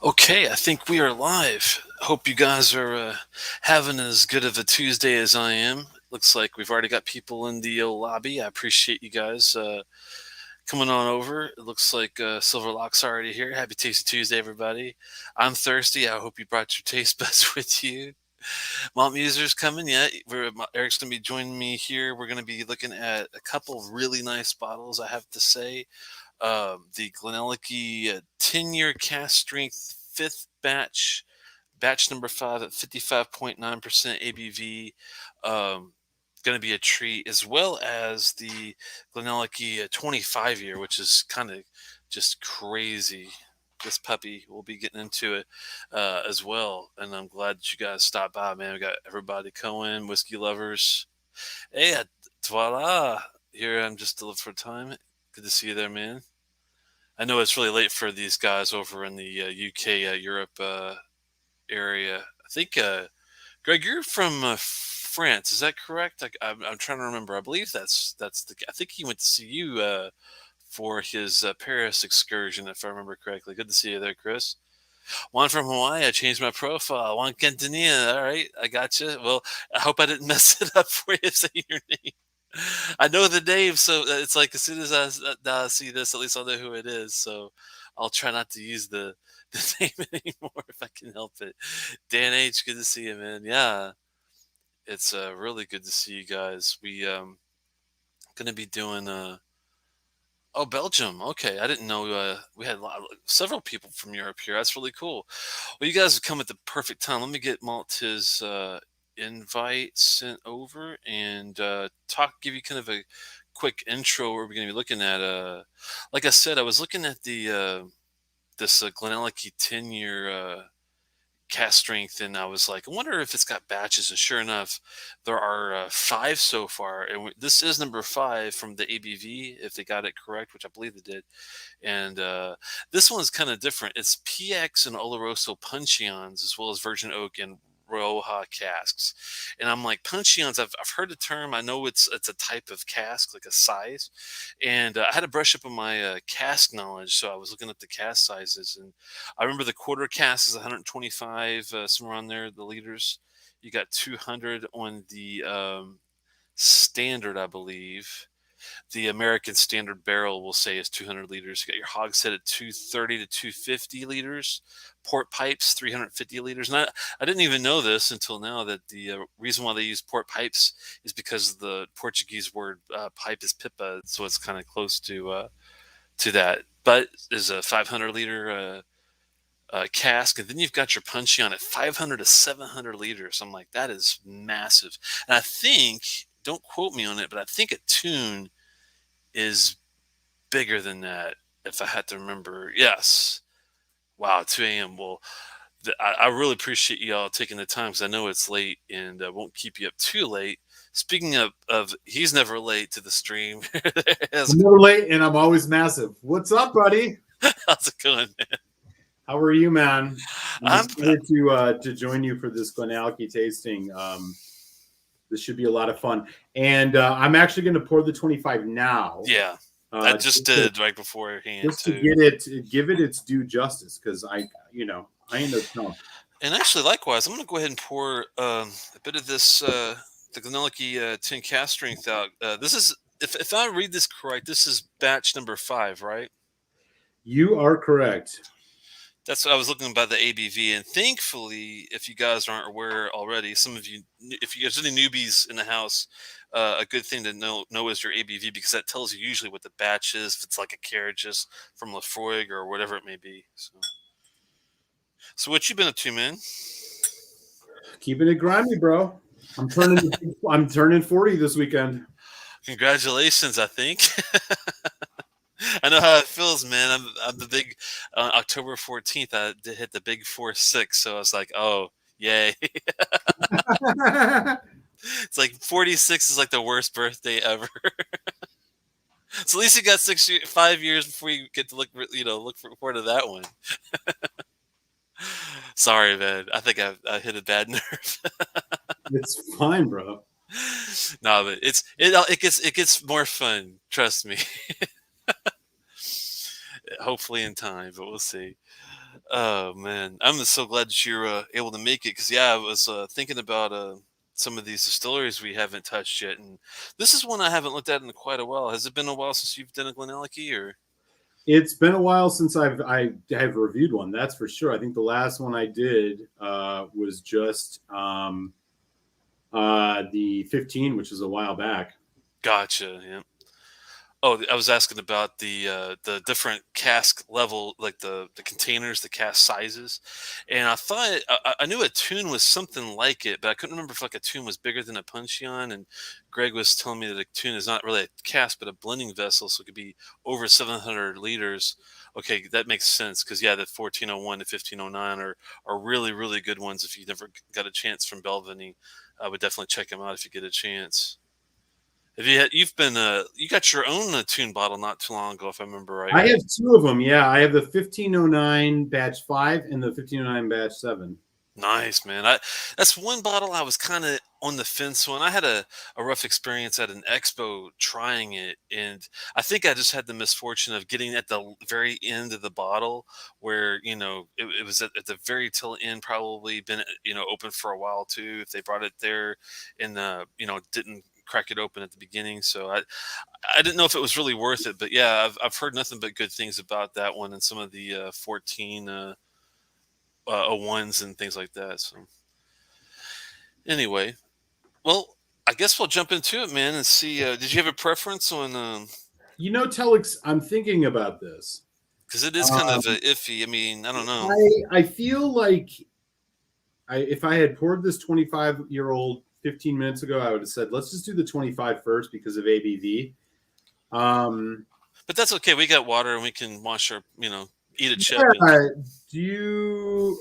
Okay, I think we are live. Hope you guys are having as good of a Tuesday as I am. Looks like we've already got people in the lobby. I appreciate you guys coming on over. It looks like Silver Lock's already here. Happy Tasty Tuesday, everybody. I'm thirsty. I hope you brought your taste buds with you. Malt Muser's coming. Yeah, Eric's going to be joining me here. We're going to be looking at a couple of really nice bottles, I have to say. The GlenAllachie 10-year cast strength fifth batch number 5 at 55.9% ABV. Going to be a treat, as well as the GlenAllachie 25-year, which is kind of just crazy. This puppy, we'll be getting into it as well. And I'm glad that you guys stopped by, man. We got everybody going, whiskey lovers. Hey, voila. Here I'm just to live for time. Good to see you there, man. I know it's really late for these guys over in the UK, Europe area. I think, Greg, you're from France. Is that correct? I'm trying to remember. I believe that's the. I think he went to see you for his Paris excursion, if I remember correctly. Good to see you there, Chris. Juan from Hawaii. I changed my profile. Juan Quintanilla. All right, I got you. Well, I hope I didn't mess it up for you saying your name. I know the name, so it's like as soon as I see this, at least I'll know who it is. So I'll try not to use the name anymore if I can help it. Dan H, good to see you, man. Yeah, it's really good to see you guys. We gonna be doing oh, Belgium. Okay, I didn't know we had several people from Europe here. That's really cool. Well, you guys have come at the perfect time. Let me get Malt his invite sent over and give you kind of a quick intro. Where we're going to be looking at. Like I said, I was looking at the this GlenAllachie 10-year cast strength, and I was like, I wonder if it's got batches. And sure enough, there are 5 so far, and this is number 5 from the ABV, if they got it correct, which I believe they did. And this one's kind of different. It's PX and Oloroso Puncheons, as well as Virgin Oak and Rioja casks. And I'm like, Puncheons, I've heard the term. I know it's a type of cask, like a size. And I had to brush up on my cask knowledge, so I was looking at the cask sizes. And I remember the quarter cask is 125, somewhere on there, the liters. You got 200 on the standard, I believe. The American standard barrel will say is 200 liters. You got your hogshead at 230 to 250 liters. Port pipes 350 liters. And I didn't even know this until now, that the reason why they use port pipes is because the Portuguese word pipe is pipa, so it's kind of close to that. But there's a 500 liter cask, and then you've got your punchy on at 500 to 700 liters. I'm like, that is massive. And I think, don't quote me on it, but I think a tune is bigger than that, if I had to remember. Yes. Wow, 2 a.m. Well, I really appreciate y'all taking the time, because I know it's late and I won't keep you up too late. Speaking of he's never late to the stream. I'm never late and I'm always massive. What's up, buddy? How's it going, man? How are you, man? I'm I'm excited to join you for this GlenAllachie tasting. This should be a lot of fun, and I'm actually going to pour the 25 now. Yeah, I just did right beforehand, just to give it its due justice, because I ain't no chump. And actually, likewise, I'm going to go ahead and pour a bit of this the GlenAllachie 10 cast strength out. This is, if I read this correct, this is batch number 5, right? You are correct. That's what I was looking by the ABV, and thankfully, if you guys aren't aware already, some of you, if there's any newbies in the house, a good thing to know is your ABV, because that tells you usually what the batch is, if it's like a carriages from Lafroig or whatever it may be. So what you been up to, man? Keeping it grimy, bro. I'm turning 40 this weekend. Congratulations, I think. I know how it feels, man. I'm the big October 14th. I did hit the big 4-6, so I was like, oh, yay. It's like 46 is like the worst birthday ever. So at least you got 5 years before you get to look forward to that one. Sorry, man. I think I hit a bad nerve. It's fine, bro. No, but it gets more fun. Trust me. Hopefully in time, but we'll see. Oh man, I'm so glad that you're able to make it because yeah, I was thinking about some of these distilleries we haven't touched yet, and this is one I haven't looked at in quite a while. Has it been a while since you've done a GlenAllachie, or? It's been a while since I have reviewed one. That's for sure. I think the last one I did was just the 15, which is a while back. Gotcha. Yeah. Oh, I was asking about the different cask level, like the containers, the cask sizes, and I thought I knew a tune was something like it, but I couldn't remember if like a tune was bigger than a puncheon. And Greg was telling me that a tune is not really a cask, but a blending vessel, so it could be over 700 liters. Okay, that makes sense because yeah, the 1401 to 1509 are really really good ones. If you never got a chance from Belvany, I would definitely check them out if you get a chance. Have you've been you got your own tune bottle not too long ago, if I remember right, I right? have two of them. Yeah, I have the 1509 batch 5 and the 1509 batch 7. Nice, man. That's one bottle I was kind of on the fence on. I had a rough experience at an expo trying it, and I think I just had the misfortune of getting at the very end of the bottle, where it was at the very tail end, probably been open for a while too. If they brought it there, and didn't crack it open at the beginning, so I didn't know if it was really worth it. But yeah, I've heard nothing but good things about that one and some of the 14. Ones and things like that. So anyway, well, I guess we'll jump into it, man, and see. Did you have a preference on? Telex, I'm thinking about this. Because it is kind of iffy. I mean, I don't know. I feel like if I had poured this 25-year-old 15 minutes ago, I would have said, let's just do the 25 first because of ABV. But that's okay. We got water and we can wash our, eat a chip. Yeah, do you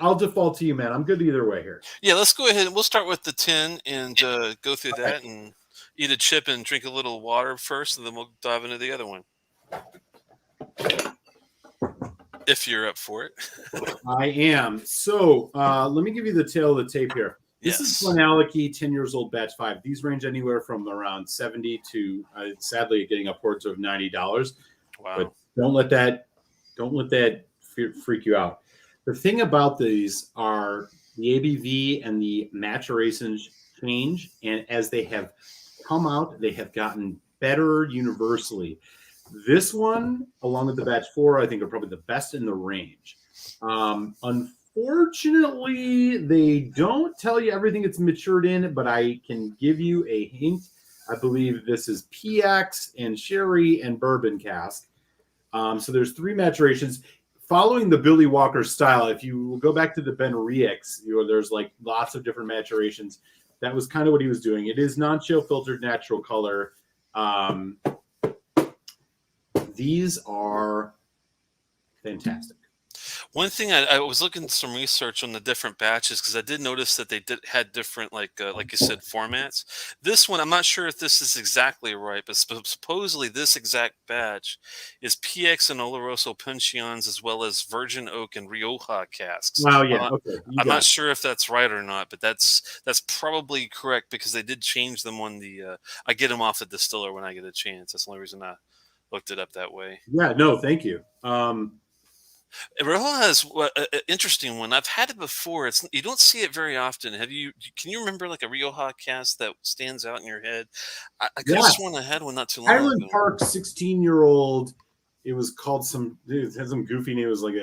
I'll default to you, man. I'm good either way here. Yeah, let's go ahead and we'll start with the 10 and go through that and eat a chip and drink a little water first, and then we'll dive into the other one. If you're up for it. I am. So let me give you the tail of the tape here. This is GlenAllachie, 10 years old, batch 5. These range anywhere from around 70 to sadly getting upwards of $90. Wow. But don't let that freak you out. The thing about these are the ABV and the maturation change, and as they have come out, they have gotten better universally. This one, along with the batch 4, I think are probably the best in the range. Unfortunately, they don't tell you everything it's matured in, but I can give you a hint. I believe this is PX and sherry and bourbon cask. So there's 3 maturations. Following the Billy Walker style, if you go back to the Ben Rieks, there's like lots of different maturations. That was kind of what he was doing. It is non-chill filtered natural color. These are fantastic. One thing I was looking at some research on the different batches because I did notice that they had different like you said formats. This one I'm not sure if this is exactly right, but supposedly this exact batch is PX and Oloroso Puncheons as well as Virgin Oak and Rioja casks. Wow, yeah, okay. I'm not sure if that's right or not, but that's probably correct because they did change them on the. I get them off the distiller when I get a chance. That's the only reason I looked it up that way. Yeah, no, thank you. Rioja is an interesting one. I've had it before. You don't see it very often. Can you remember like a Rioja cast that stands out in your head? I could have sworn I had one not too long Highland ago. Park 16-year-old. It was called it had some goofy name. It was like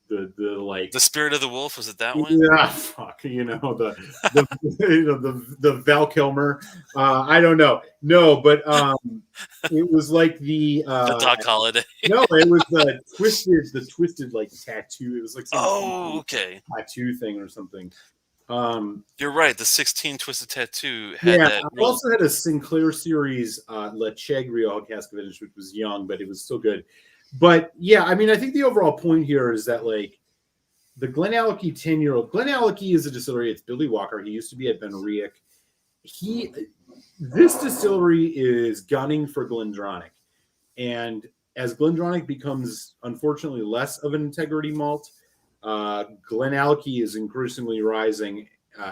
the Spirit of the Wolf. Was it that one? Yeah, fuck. The Val Kilmer. I don't know. No, but it was like the Doc Holliday. No, it was the twisted like tattoo. It was like some tattoo thing or something. You're right. The 16 Twisted Tattoo had that. I also had a Sinclair series Le Cheg Rioja cask vintage, which was young, but it was still good. But yeah, I mean, I think the overall point here is that like the GlenAllachie 10-year-old. GlenAllachie is a distillery. It's Billy Walker. He used to be at Ben Riek. This distillery is gunning for GlenDronach, and as GlenDronach becomes unfortunately less of an integrity malt, GlenAllachie is increasingly rising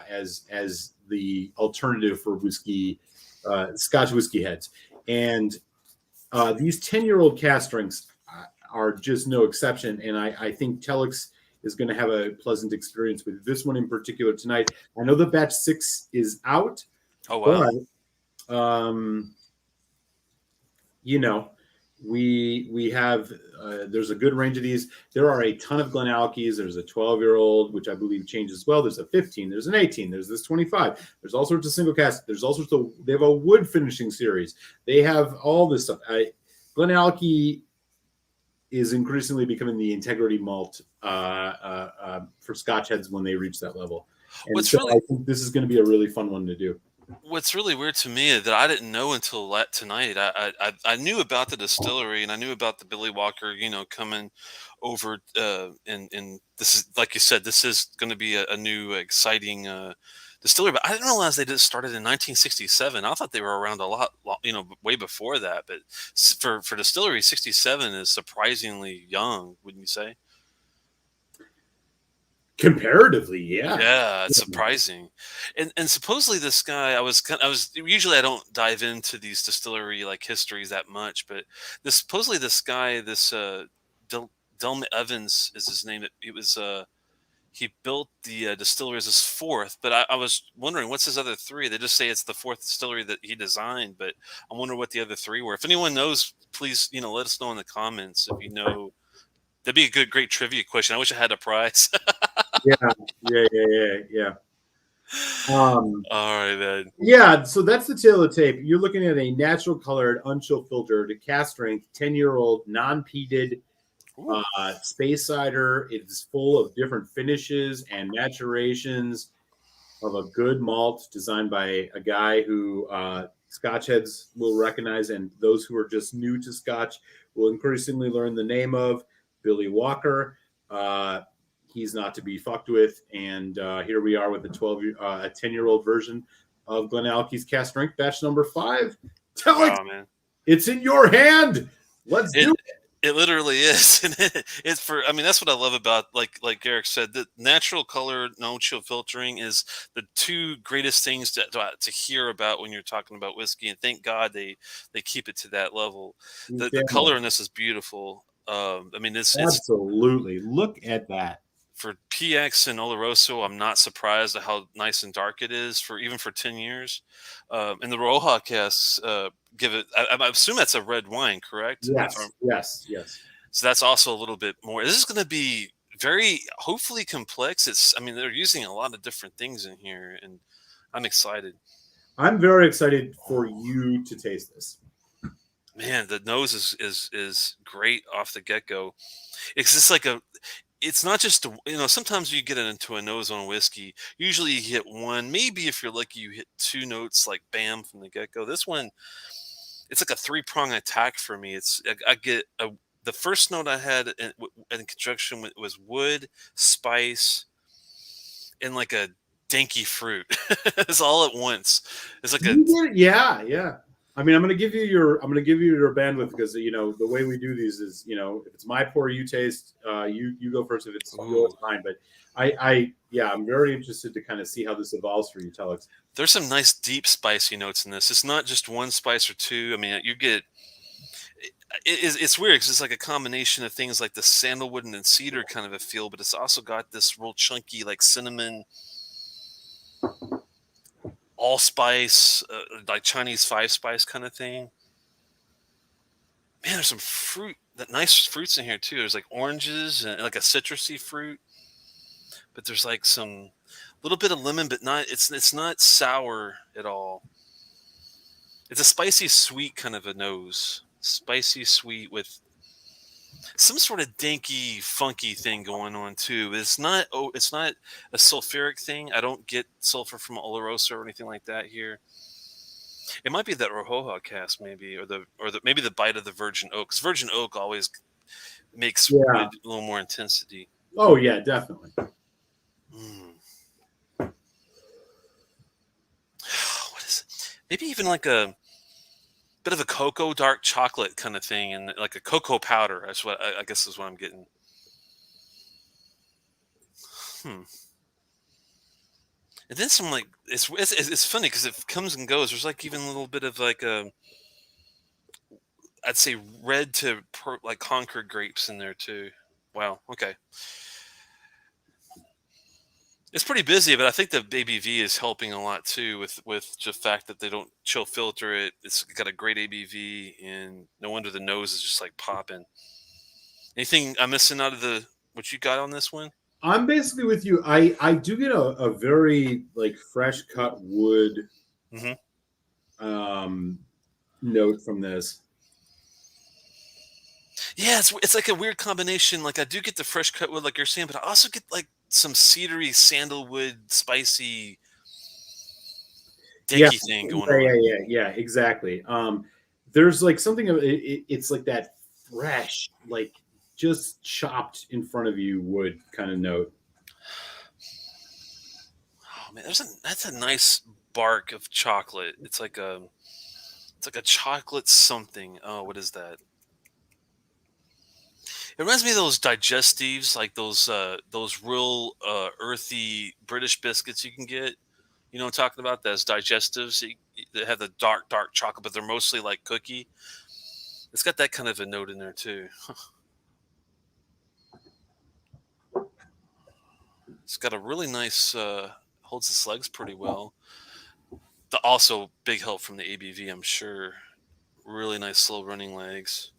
as the alternative for whiskey Scotch whiskey heads. And these 10-year-old cask strengths are just no exception. And I think Telex is going to have a pleasant experience with this one in particular tonight. I know the batch 6 is out, Oh wow. but you know, we have there's a good range of these. There are a ton of GlenAllachie's. There's a 12-year-old, which I believe changes as well. There's a 15. There's an 18. There's this 25. There's all sorts of single cask. There's all sorts of. They have a wood finishing series. They have all this stuff. GlenAllachie is increasingly becoming the integrity malt for Scotch heads when they reach that level. And What's so really I think this is going to be a really fun one to do. What's really weird to me that I didn't know until tonight. I knew about the distillery and I knew about the Billy Walker, coming over. And this is, like you said, this is going to be a new exciting distillery. But I didn't realize they just started in 1967. I thought they were around a lot, way before that. But for distillery, 67 is surprisingly young, wouldn't you say? Comparatively, yeah. Yeah, it's surprising. And supposedly this guy, I was usually I don't dive into these distillery like histories that much, but supposedly this guy, this Delma Evans is his name. It was he built the distillery as his fourth, but I was wondering what's his other three. They just say it's the fourth distillery that he designed, but I wonder what the other three were. If anyone knows, please let us know in the comments if you know. That'd be a great trivia question. I wish I had a prize. Yeah. All right, then. Yeah, so that's the tail of the tape. You're looking at a natural colored, unchill filtered, cask strength, 10-year-old, non-peated space cider. It's full of different finishes and maturations of a good malt designed by a guy who Scotch heads will recognize, and those who are just new to Scotch will increasingly learn the name of Billy Walker. He's not to be fucked with, and here we are with a 10-year-old version of GlenAllachie's cask strength, batch number 5. Telex, man, it's in your hand. Let's do it. It literally is. It's for. I mean, that's what I love about like Eric said. The natural color, no chill filtering is the two greatest things to hear about when you're talking about whiskey. And thank God they keep it to that level. The color in this is beautiful. I mean, it's absolutely. Look at that. For PX and Oloroso, I'm not surprised at how nice and dark it is even for 10 years. And the Rioja casks give it. I assume that's a red wine, correct? Yes. So that's also a little bit more. This is going to be very hopefully complex. I mean, they're using a lot of different things in here, and I'm excited. I'm very excited for you to taste this. Man, the nose is great off the get go. It's just like it's not just sometimes you get into a nose on whiskey. Usually you hit one, maybe if you're lucky you hit two notes like bam from the get go. This one, it's like a 3-prong attack for me. I get the first note I had in conjunction was wood, spice, and like a danky fruit. It's all at once. It's like yeah. I mean, I'm going to give you your bandwidth because the way we do these is if it's my pour, you taste. You go first. If it's yours, mine. But I'm very interested to kind of see how this evolves for you, Telex. There's some nice deep spicy notes in this. It's not just one spice or two. I mean, you get. It's weird because it's like a combination of things like the sandalwood and cedar kind of a feel, but it's also got this real chunky like cinnamon, allspice, like Chinese 5-spice kind of thing. Man, there's some fruit, that nice fruits in here too. There's like oranges and like a citrusy fruit, but there's like some little bit of lemon, but it's not sour at all. It's a spicy sweet kind of a nose, spicy sweet with some sort of dinky, funky thing going on too. It's not a sulfuric thing. I don't get sulfur from Oloroso or anything like that here. It might be that Rioja cask, maybe, or maybe the bite of the virgin oak. Because virgin oak always makes wood a little more intensity. Oh yeah, definitely. What is it? Maybe even like a bit of a cocoa dark chocolate kind of thing, and like a cocoa powder. That's what I guess is what I'm getting. And then some like it's funny because it comes and goes. There's like even a little bit of like a I'd say red to like Concord grapes in there too. Wow. Okay. It's pretty busy, but I think the ABV is helping a lot too with the fact that they don't chill filter it. It's got a great ABV, and no wonder the nose is just like popping. Anything I'm missing out of the what you got on this one? I'm basically with you. I do get a very like fresh cut wood Hmm. um, note from this. Yeah, it's like a weird combination. Like I do get the fresh cut wood, like you're saying, but I also get like some cedary, sandalwood, spicy, Yeah, dicky thing going yeah, on. yeah, yeah, yeah, exactly. There's like something of it's like that fresh, like just chopped in front of you wood kind of note. Oh man, that's a nice bark of chocolate. It's like a chocolate something. Oh, what is that? It reminds me of those digestives, like those real earthy British biscuits you can get. You know what I'm talking about? Those digestives that have the dark chocolate, but they're mostly like cookie. It's got that kind of a note in there too. It's got a really nice holds its legs pretty well. Also big help from the ABV, I'm sure. Really nice slow running legs.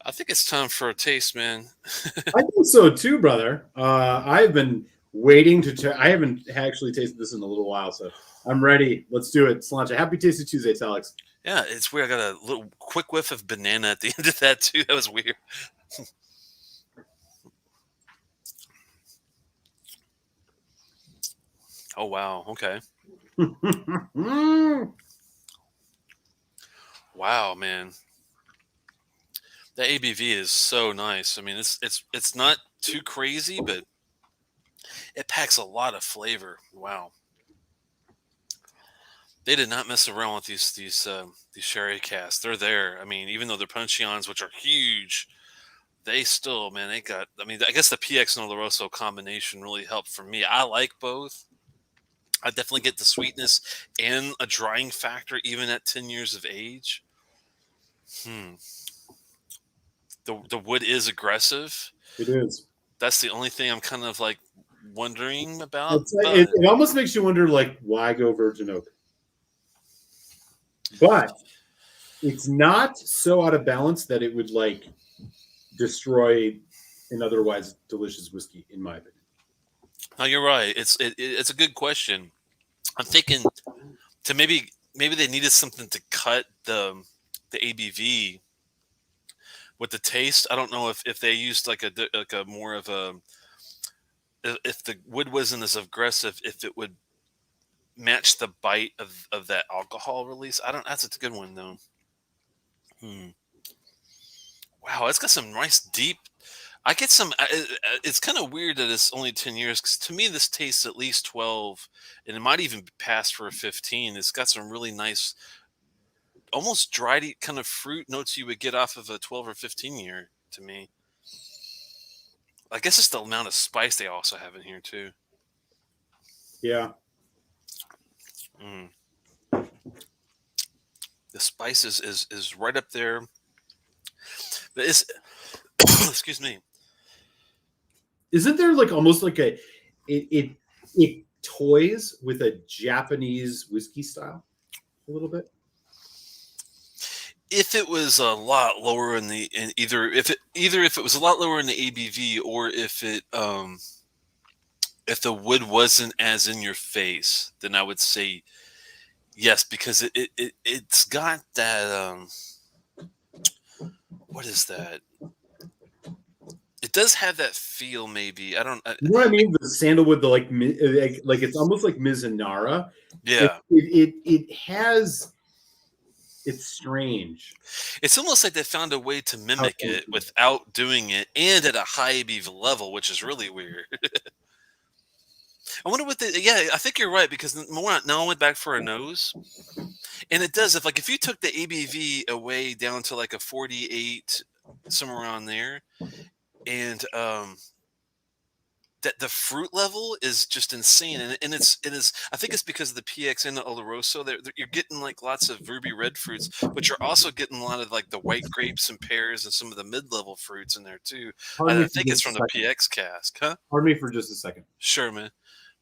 I think it's time for a taste, man. I think so too, brother. I've been waiting to. I haven't actually tasted this in a little while, so I'm ready. Let's do it. Sláinte. Happy Tasty Tuesday, Telex. Yeah, it's weird. I got a little quick whiff of banana at the end of that too. That was weird. Oh wow. Okay. Wow, man. The ABV is so nice. I mean, it's not too crazy, but it packs a lot of flavor. Wow. They did not mess around with these sherry casks. They're there. I mean, even though they're puncheons, which are huge, they still, man, they got. I mean, I guess the PX and Oloroso combination really helped for me. I like both. I definitely get the sweetness and a drying factor, even at 10 years of age. Hmm. The wood is aggressive. It is. That's the only thing I'm kind of like wondering about. It's like, But it almost makes you wonder, like, why go virgin oak? But it's not so out of balance that it would like destroy an otherwise delicious whiskey, in my opinion. no, you're right. It's a good question. I'm thinking to maybe they needed something to cut the ABV with the taste. I don't know if they used like a more of a if the wood wasn't as aggressive, if it would match the bite of that alcohol release. I don't. That's a good one though. Hmm. Wow, it's got some nice deep. I get some. It's kind of weird that it's only 10 years because to me this tastes at least 12, and it might even be past for a 15. It's got some really nice, almost dried kind of fruit notes you would get off of a 12 or 15 year. To me, I guess it's the amount of spice they also have in here too. Yeah. Mm. The spice is right up there, but it's excuse me. Isn't there like almost like it toys with a Japanese whiskey style a little bit? If it was a lot lower in either if it was a lot lower in the ABV or if the wood wasn't as in your face, then I would say yes because it's got that what is that? It does have that feel maybe. I don't You know what I mean? The sandalwood, the like it's almost like Mizunara. It yeah. it it, it has. It's strange. It's almost like they found a way to How mimic it without doing it and at a high ABV level, which is really weird. I wonder what the yeah, I think you're right because more now I went back for a nose. And it does if you took the ABV away down to like a 48 somewhere around there and that the fruit level is just insane, and it is. I think it's because of the PX and the Oloroso. You're getting like lots of ruby red fruits, but you're also getting a lot of like the white grapes and pears and some of the mid level fruits in there too. Pardon I me for think it's just a from the second. PX cask, huh? Pardon me for just a second. Sure, man.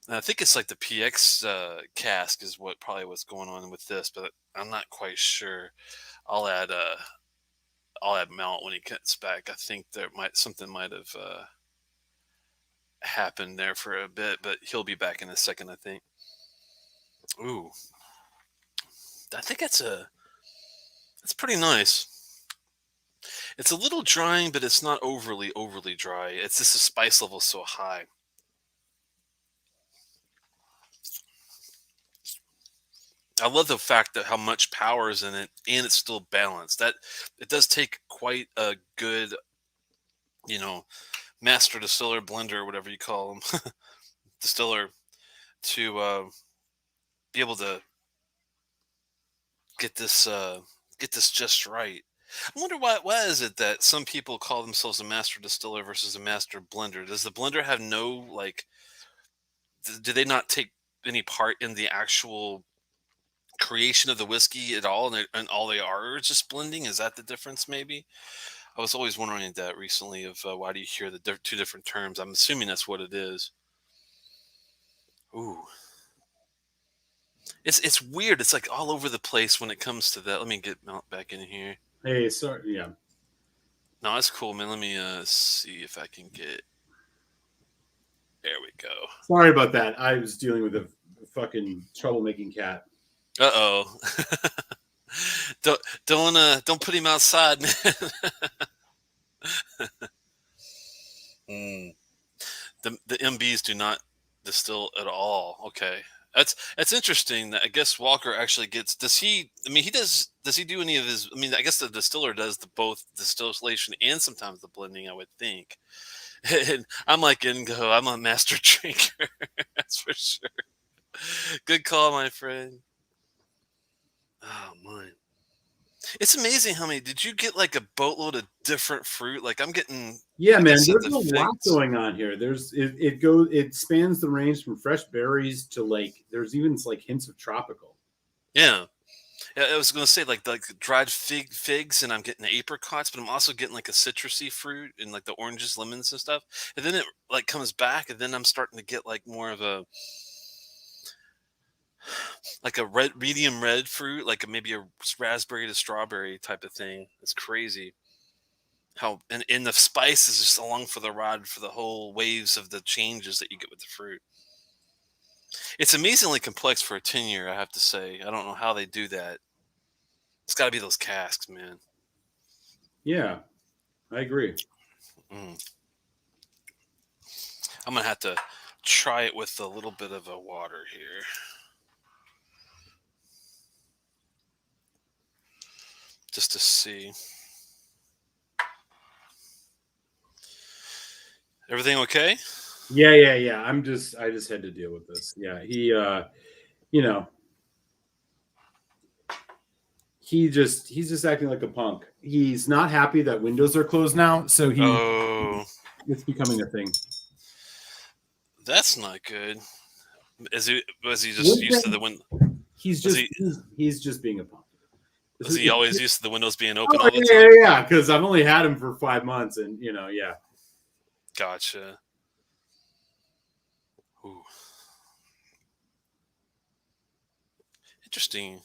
And I think it's like the PX cask is what probably what's going on with this, but I'm not quite sure. I'll add uh I'll add Malt when he gets back. I think there might something might have happened there for a bit, but he'll be back in a second, I think. Ooh, I think that's pretty nice. It's a little drying, but it's not overly dry. It's just the spice level so high. I love the fact that how much power is in it, and it's still balanced. That it does take quite a good, you know, master distiller, blender, whatever you call them, distiller, to be able to get this get this just right. I wonder why is it that some people call themselves a master distiller versus a master blender? Does the blender have no like? Do they not take any part in the actual creation of the whiskey at all, and all they are is just blending? Is that the difference? Maybe I was always wondering that recently. Of why do you hear the two different terms? I'm assuming that's what it is. Ooh, it's weird. It's like all over the place when it comes to that. Let me get Mount back in here. Hey, sorry. Yeah. No, that's cool, man. Let me see if I can get. There we go. Sorry about that. I was dealing with a fucking troublemaking cat. Uh oh. don't put him outside, man. Mm. The MBs do not distill at all. Okay, that's interesting. That I guess Walker actually gets. Does he? I mean, he does. Does he do any of his? I mean, I guess the distiller does the both distillation and sometimes the blending. I would think. And I'm like Ingo. I'm a master drinker. That's for sure. Good call, my friend. Oh my. It's amazing how many. Did you get like a boatload of different fruit? Like I'm getting. Yeah, Like I man. said, There's the a lot figs. going on here. It spans the range from fresh berries to like there's even like hints of tropical. Yeah. Yeah, I was gonna say like dried figs, and I'm getting the apricots, but I'm also getting like a citrusy fruit and like the oranges, lemons, and stuff. And then it like comes back, and then I'm starting to get like more of a like a red, medium red fruit, like maybe a raspberry to strawberry type of thing. It's crazy how and the spice is just along for the ride for the whole waves of the changes that you get with the fruit. It's amazingly complex for a 10 year, I have to say. I don't know how they do that. It's got to be those casks, man. Yeah, I agree. Mm. I'm gonna have to try it with a little bit of a water here, just to see. Everything okay? Yeah. I just had to deal with this. Yeah, you know, he's just acting like a punk. He's not happy that windows are closed now, so Oh, it's becoming a thing. that's not good. Is he was he just One used to the thing, win? he's Was just he he's just being a punk. was he always used to the windows being open Oh all the yeah, time? yeah. Because I've only had him for 5 months, and yeah. Gotcha. Ooh, interesting.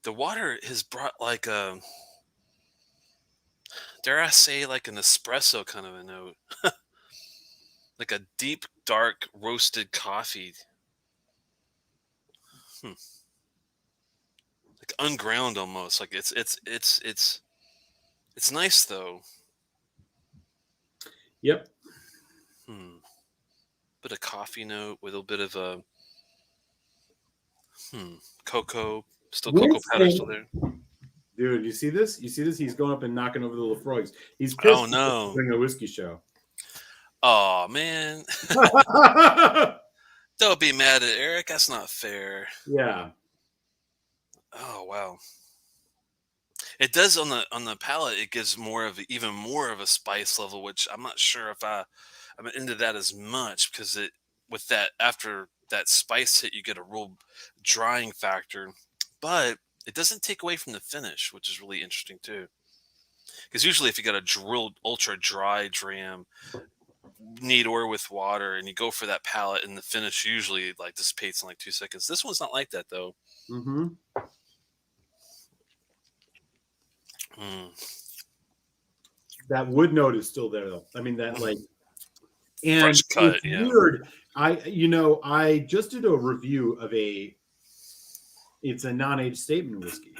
The water has brought like a, dare I say, like an espresso kind of a note, like a deep, dark roasted coffee. Hmm. Like unground almost. Like it's nice though. Yep. Hmm. Bit of coffee note with a bit of a cocoa. Still cocoa powder still there. Dude, you see this? You see this? He's going up and knocking over the little frogs. He's Oh pissed because we're no. doing a whiskey show. Oh man. Don't be mad at Eric. That's not fair. Yeah. Oh wow. It does on the palate. It gives more of even more of a spice level, which I'm not sure if I I'm into that as much because it with that after that spice hit, you get a real drying factor, but it doesn't take away from the finish, which is really interesting too. Because usually, if you got a drilled ultra dry dram, neat or with water, and you go for that palate, and the finish usually like dissipates in like 2 seconds. This one's not like that though. Mm-hmm. Mm, That wood note is still there though. I mean that like, and fresh cut, it's yeah. weird. I just did a review of it's a non-age statement whiskey,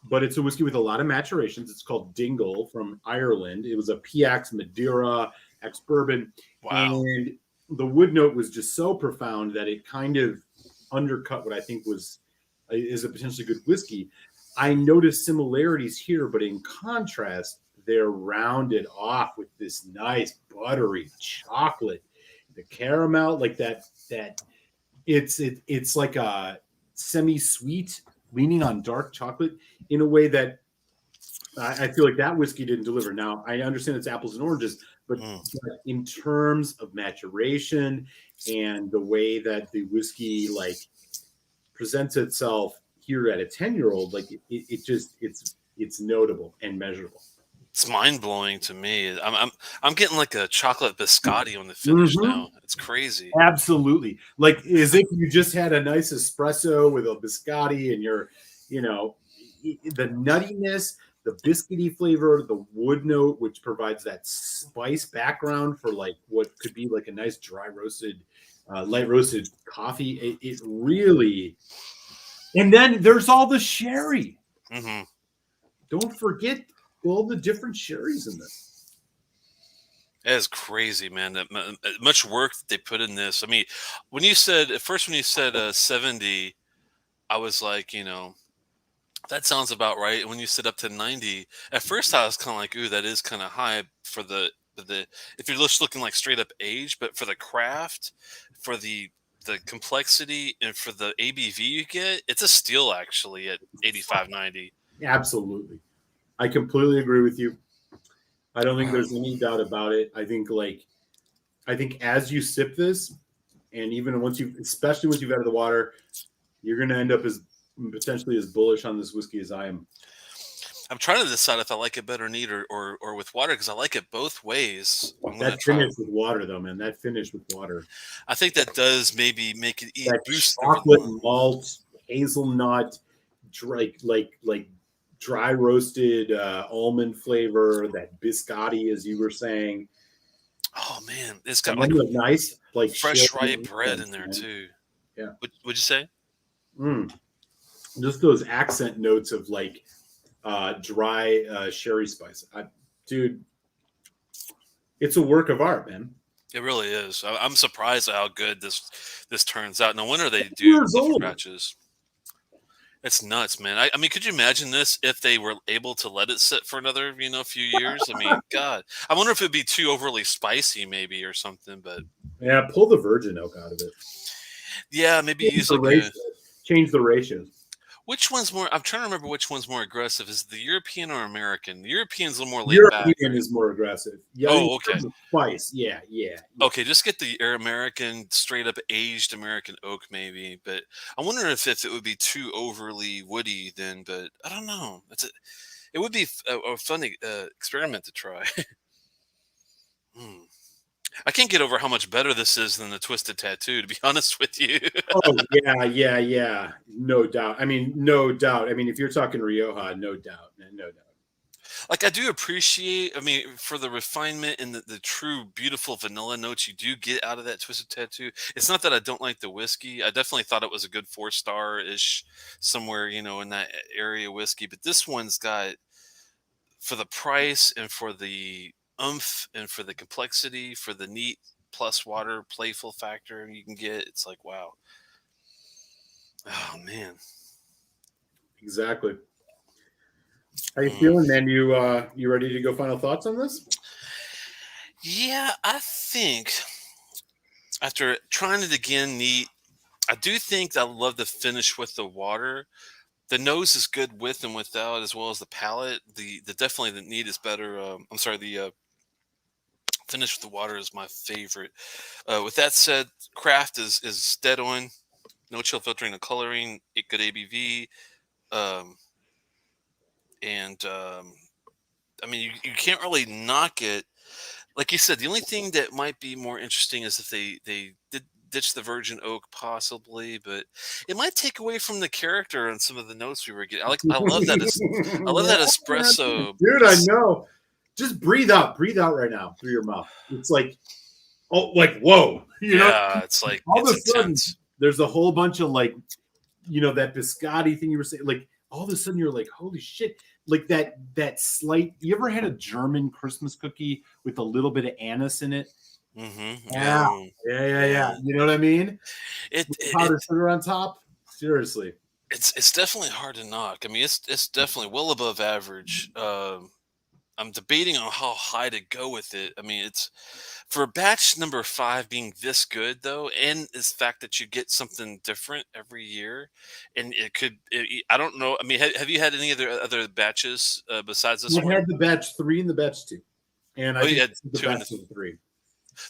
but it's a whiskey with a lot of maturations. It's called Dingle from Ireland. It was a PX Madeira ex bourbon, Wow. and the wood note was just so profound that it kind of undercut what I think is a potentially good whiskey. I noticed similarities here, but in contrast, they're rounded off with this nice buttery chocolate, the caramel, like that it's like a semi-sweet leaning on dark chocolate in a way that I feel like that whiskey didn't deliver. Now I understand it's apples and oranges, but Mm. in terms of maturation and the way that the whiskey like presents itself here at a 10-year-old, like it just it's notable and measurable. It's mind blowing to me. I'm getting like a chocolate biscotti on the finish Mm-hmm. now. It's crazy. Absolutely. Like as if you just had a nice espresso with a biscotti and you know, the nuttiness, the biscuity flavor, the wood note, which provides that spice background for like what could be like a nice dry roasted, light roasted coffee. It really, and then there's all the sherry. Hmm. Don't forget all the different sherries in this. That is crazy, man. Much work that they put in this. I mean, when you said at first when you said 70, I was like, that sounds about right. And when you said up to 90, at first I was kind of like, ooh, that is kind of high for the if you're just looking like straight up age, but for the craft, for the complexity, and for the ABV you get, it's a steal actually at 85, 90. Absolutely. I completely agree with you. I don't think Um, there's any doubt about it. I think as you sip this, and even especially once you've out of the water, you're going to end up as potentially as bullish on this whiskey as I am. I'm trying to decide if I like it better neat or with water because I like it both ways. I'm gonna That try. finish with water, though, man. That finish with water. I think that does maybe make it That boost the chocolate vanilla. malt, hazelnut, like dry roasted almond flavor. That biscotti, as you were saying, Oh man, it's got and like then the nice like fresh sherry rye bread in accents, there man. too. Yeah. Would you say? Mm. Just those accent notes of like dry sherry spice. Dude, it's a work of art, man. It really is. I'm surprised at how good this turns out. No wonder they do Years buffer old. batches. It's nuts, man. I mean, could you imagine this if they were able to let it sit for another, few years? I mean, God, I wonder if it'd be too overly spicy, maybe, or something. But Yeah, pull the virgin oak out of it. yeah, maybe Change use the like a. ratio. Change the ratios. Which one's more? I'm trying to remember which one's more aggressive. Is it the European or American? The European's a little more laid back, European right? is more aggressive. Yeah, in Oh, okay. terms of spice. Yeah, yeah, yeah. Okay, just get the American, straight up aged American oak, maybe. But I wonder if it would be too overly woody then. But I don't know. It would be a fun experiment to try. Hmm. I can't get over how much better this is than the Twisted Tattoo, to be honest with you. Oh, yeah, yeah, yeah. No doubt. I mean, no doubt. I mean, if you're talking Rioja, no doubt, man, no doubt. Like I do appreciate, I mean, for the refinement and the true beautiful vanilla notes you do get out of that Twisted Tattoo. It's not that I don't like the whiskey. I definitely thought it was a good 4 star ish somewhere, in that area whiskey. But this one's got for the price and for the oomph and for the complexity, for the neat plus water playful factor you can get. It's like wow. Oh man. Exactly. How you Mm. feeling, man? You ready to go? Final thoughts on this? Yeah, I think after trying it again neat, I do think I love the finish with the water. The nose is good with and without, as well as the palate. The definitely the neat is better. I'm sorry, the Finish with the water is my favorite. With that said, craft is dead on. No chill filtering, no coloring, good ABV, um, and I mean you can't really knock it. Like you said, the only thing that might be more interesting is if they did ditch the virgin oak possibly, but it might take away from the character and some of the notes we were getting. I love that I love Yeah, that espresso. dude, I know. Just breathe out right now through your mouth. It's like, oh, like whoa, Yeah, it's like all it's of a sudden intense. there's a whole bunch of like, that biscotti thing you were saying. Like all of a sudden you're like, holy shit! Like that slight. You ever had a German Christmas cookie with a little bit of anise in it? Yeah, Yeah, yeah. yeah. You know what I mean? It, With it, it powdered sugar on top. Seriously. it's definitely hard to knock. I mean, it's definitely well above average. I'm debating on how high to go with it. I mean, it's for batch number 5 being this good though, and the fact that you get something different every year, and it could. I don't know. I mean, have you had any other batches besides this I've one? had the batch 3 and the batch 2, and Oh, I you think had this is the two and best of the 3.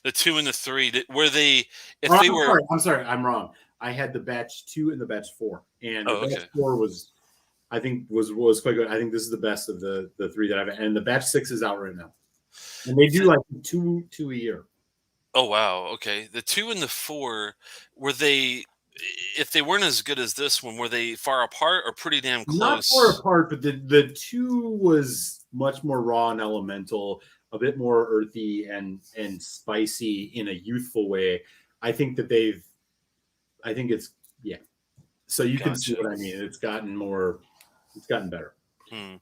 the 2 and the 3. Were they? If Oh, they were. I'm sorry, I'm wrong. I had the batch 2 and the batch 4, and the Oh, batch okay. 4 was, I think, was quite good. I think this is the best of the 3 that I've had, and the batch 6 is out right now, and they do The, like two a year. oh wow. Okay. The 2 and the 4 were they? If they weren't as good as this one, were they far apart or pretty damn Not far close? apart, but the 2 was much more raw and elemental, a bit more earthy and spicy in a youthful way. I think that they've, I think it's, yeah. So you can see Gotcha. what I mean. It's gotten better. Hmm.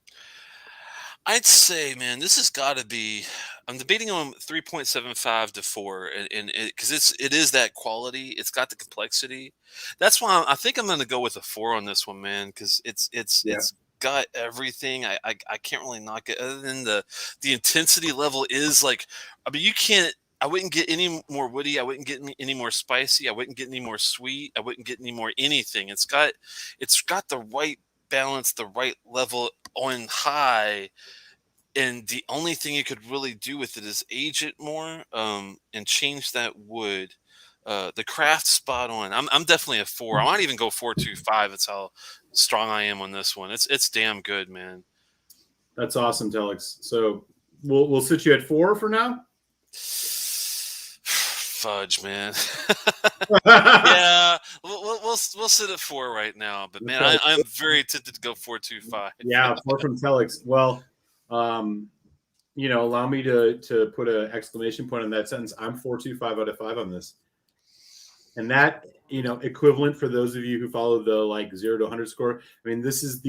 I'd say, man, this has got to be. I'm debating on 3.75 to 4, and because it is that quality. It's got the complexity. That's why I think I'm going to go with a 4 on this one, man, because Yeah. it's got everything. I can't really knock it. Other than the intensity level is like, I mean, you can't. I wouldn't get any more woody. I wouldn't get any more spicy. I wouldn't get any more sweet. I wouldn't get any more anything. It's got the right balance, the right level on high, and the only thing you could really do with it is age it more, and change that wood. The craft spot on. I'm definitely a 4. I might even go 4.25. It's how strong I am on this one. It's damn good, man. That's awesome, Telex. So we'll sit you at 4 for now. Fudge, man. Okay. Yeah, we'll sit at 4 right now. But man, I'm very tempted to go 4.25. Yeah, 4 from Telex. Well, um, allow me to put an exclamation point on that sentence. I'm 4.25 out of 5 on this. And that, equivalent for those of you who follow the like 0 to 100 score. I mean, this is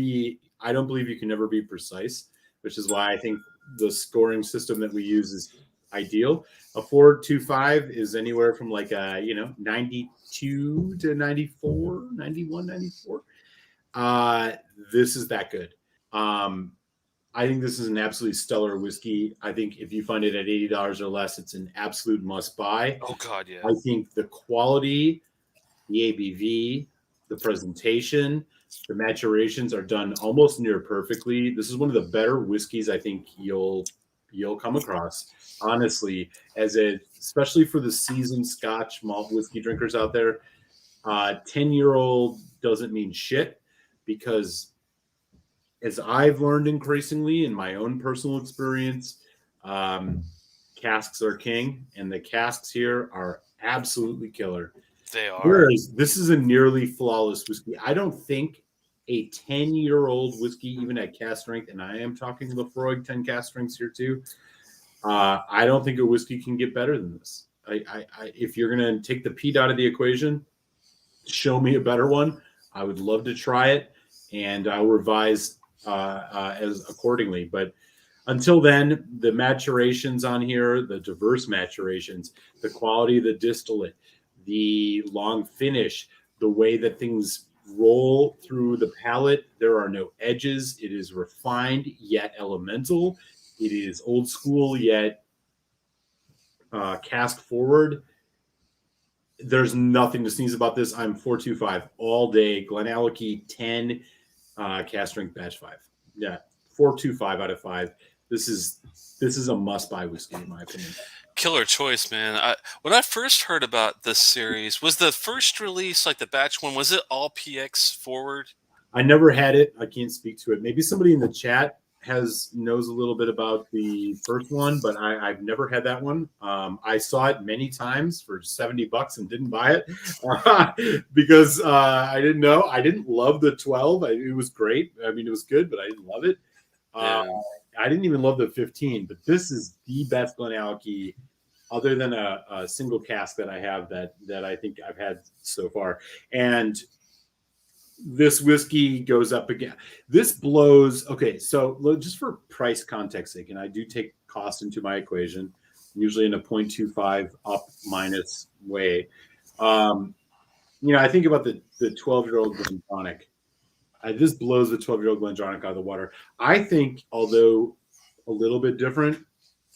I don't believe you can never be precise, which is why I think the scoring system that we use is ideal. A 4.25 is anywhere from like 92 to 94, 91, 94. This is that good. I think this is an absolutely stellar whiskey. I think if you find it at $80 or less, it's an absolute must buy. Oh God, yeah. I think the quality, the ABV, the presentation, the maturations are done almost near perfectly. This is one of the better whiskeys I think you'll come across. Honestly, especially for the seasoned Scotch malt whiskey drinkers out there, 10-year-old doesn't mean shit, because as I've learned increasingly in my own personal experience, casks are king, and the casks here are absolutely killer. They are. Whereas this is a nearly flawless whiskey. I don't think a 10-year-old whiskey, even at cask strength, and I am talking Lafroig 10 cask strengths here too, I don't think a whiskey can get better than this. If you're going to take the peat out of the equation, show me a better one. I would love to try it, and I'll revise as accordingly. But until then, the maturations on here, the diverse maturations, the quality of the distillate, the long finish, the way that things roll through the palate, there are no edges. It is refined yet elemental. It is old school yet cask forward. There's nothing to sneeze about this. I'm 4.25 all day. GlenAllachie 10 cask strength batch 5. Yeah, 4.25 out of 5. This is a must buy whiskey in my opinion. Killer choice, man. When I first heard about this series, was the first release like the batch one? Was it all PX forward? I never had it. I can't speak to it. Maybe somebody in the chat knows a little bit about the first one, but I've never had that one. I saw it many times for $70 and didn't buy it because I didn't know. I didn't love the 12. It was great. I mean, it was good, but I didn't love it. Uh, Yeah. I didn't even love the 15, but this is the best GlenAllachie, other than a single cask that I have that I think I've had so far. And this whiskey goes up again. This blows. Okay, so just for price context sake, and I do take cost into my equation, usually in a 0.25 up minus way. I think about the 12-year-old GlenDronach. This blows the 12-year-old GlenDronach out of the water. I think, although a little bit different,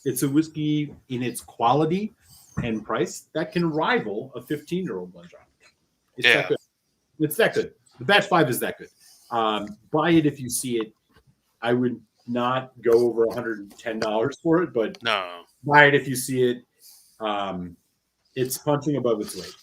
it's a whiskey in its quality and price that can rival a 15-year-old GlenDronach. It's that Yeah. good. It's that good. The batch 5 is that good. Buy it if you see it. I would not go over $110 for it, but No. buy it if you see it. It's punching above its weight.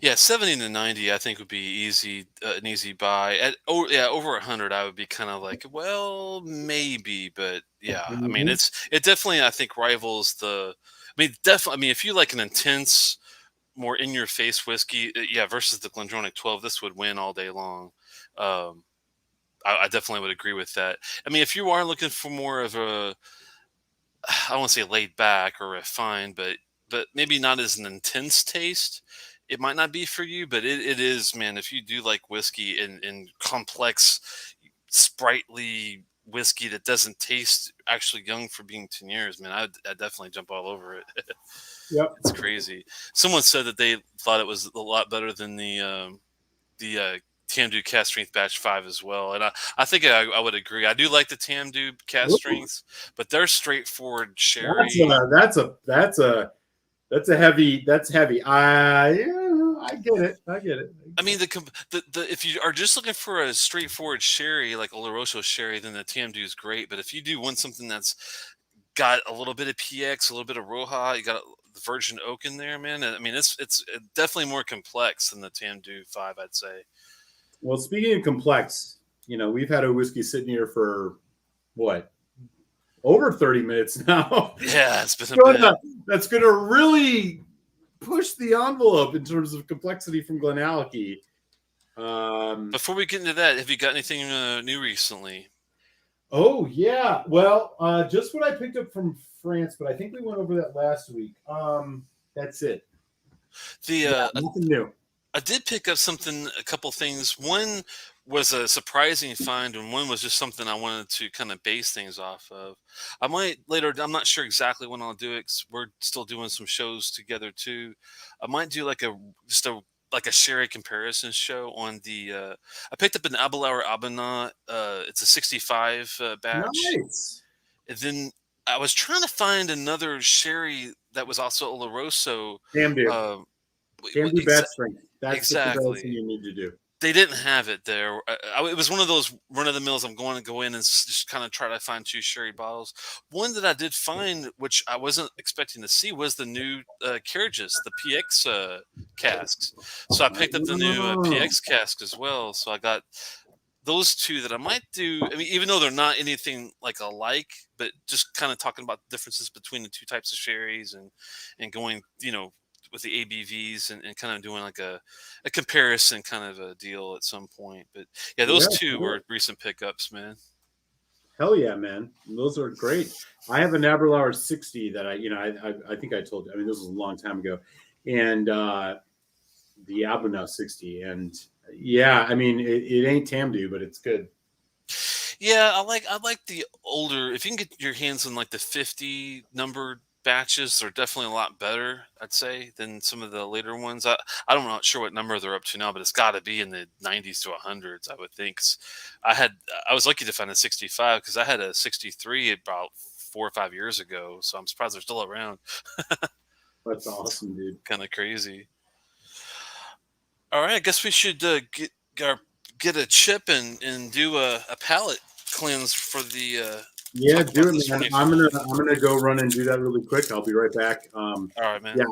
Yeah, 70 to 90, I think would be an easy buy. Over 100, I would be kind of like, well, maybe, but yeah, I mean, Mm-hmm. it definitely, I think, rivals the. I mean, definitely. I mean, if you like an intense, more in your face whiskey, yeah, versus the GlenDronach 12, this would win all day long. Um, I definitely would agree with that. I mean, if you are looking for more of a, I don't want to say laid back or refined, but maybe not as an intense taste. It might not be for you, but it is, man. If you do like whiskey and complex, sprightly whiskey that doesn't taste actually young for being 10 years, man, I'd definitely jump all over it. Yep. It's crazy. Someone said that they thought it was a lot better than the Tamdu cast strength batch 5 as well, and I think I would agree. I do like the Tamdu cast Ooh, strengths, but they're straightforward that's sherry. a that's a that's a that's a heavy. That's heavy. I get it. I get it. I mean, the if you are just looking for a straightforward sherry like Oloroso sherry, then the Tamdu is great. But if you do want something that's got a little bit of PX, a little bit of Roja, you got the virgin oak in there, man. I mean, it's definitely more complex than the Tamdu 5, I'd say. Well, speaking of complex, we've had a whiskey sitting here for what, over 30 minutes now. Yeah, it's been a bit. That's gonna really push the envelope in terms of complexity from GlenAllachie. Before we get into that, have you got anything new recently? Oh yeah, well, just what I picked up from France, but I think we went over that last week. That's it. The Yeah, nothing new. I did pick up a couple things. One was a surprising find, and one was just something I wanted to kind of base things off of. I might later. I'm not sure exactly when I'll do it. 'Cause we're still doing some shows together too. I might do like a sherry comparison show on the. I picked up an Abelauer Abendat. It's a 65 batch, Nice. and then I was trying to find another sherry that was also Oloroso. Camden. Uh, Camden batch strength. That's the comparison exactly. you need to do. They didn't have it there. It was one of those run of the mills. I'm going to go in and just kind of try to find two sherry bottles. One that I did find, which I wasn't expecting to see, was the new carriages, the PX casks. So I picked up the new Oh, PX cask as well. So I got those two that I might do. I mean, even though they're not anything like alike, but just kind of talking about the differences between the two types of sherries and going, with the ABVs and kind of doing like a comparison kind of a deal at some point. But yeah, those yeah. two were recent pickups, man. Hell yeah, man. Those are great. I have an Aberlour 60 that I think I told you. I mean, this was a long time ago. And the Abuna 60. And yeah, I mean, it ain't Tamdu, but it's good. Yeah, I like the older. If you can get your hands on like the 50 numbered batches, they're definitely a lot better, I'd say, than some of the later ones. I'm not sure what number they're up to now, but it's got to be in the 90s to 100s, I would think. 'Cause I was lucky to find a 65 because I had a 63 about 4 or 5 years ago, so I'm surprised they're still around. That's awesome, dude. Kind of crazy. All right, I guess we should get a chip and do a palate cleanse for the Yeah, talk about do it, this man. I'm 25. gonna go run and do that really quick. I'll be right back. All right, man. Yeah,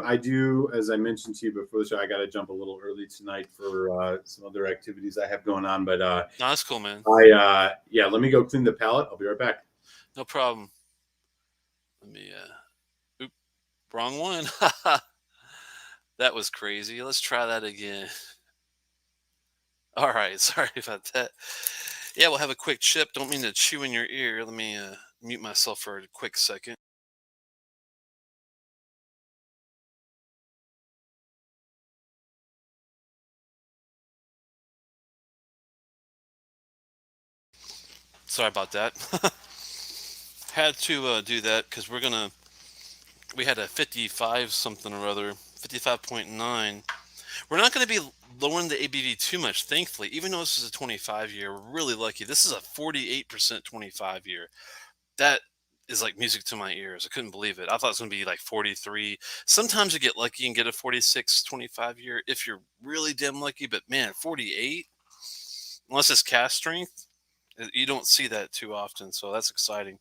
I do. As I mentioned to you before the show, I got to jump a little early tonight for some other activities I have going on. But No, that's cool, man. yeah, let me go clean the palate. I'll be right back. No problem. Let me. Oop, wrong one. That was crazy. Let's try that again. All right, sorry about that. Yeah, we'll have a quick chip. Don't mean to chew in your ear. Let me mute myself for a quick second. Sorry about that. Had to do that because we had a 55 something or other, 55.9. We're not going to be lowering the ABV too much, thankfully. Even though this is a 25 year, we're really lucky. This is a 48% 25 year. That is like music to my ears. I couldn't believe it. I thought it was going to be like 43. Sometimes you get lucky and get a 46 25 year if you're really damn lucky, but man, 48, unless it's cast strength, you don't see that too often. So that's exciting.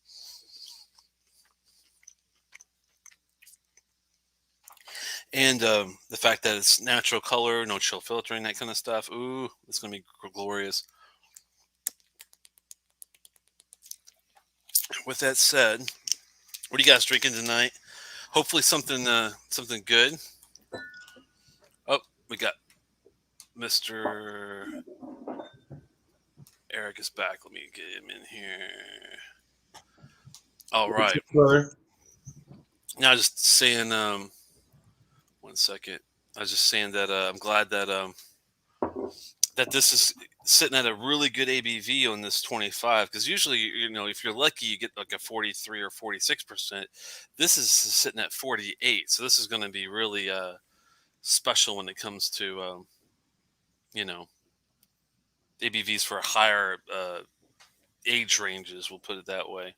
And the fact that it's natural color, no chill filtering, that kind of stuff. Ooh, it's going to be glorious. With that said, what are you guys drinking tonight? Hopefully something good. Oh, we got Mr. Eric is back. Let me get him in here. All What's right. up, brother? Now, just saying. One second. I was just saying that I'm glad that this is sitting at a really good ABV on this 25. Because usually, if you're lucky, you get like a 43 or 46%. This is sitting at 48. So this is going to be really special when it comes to you know ABVs for higher age ranges. We'll put it that way.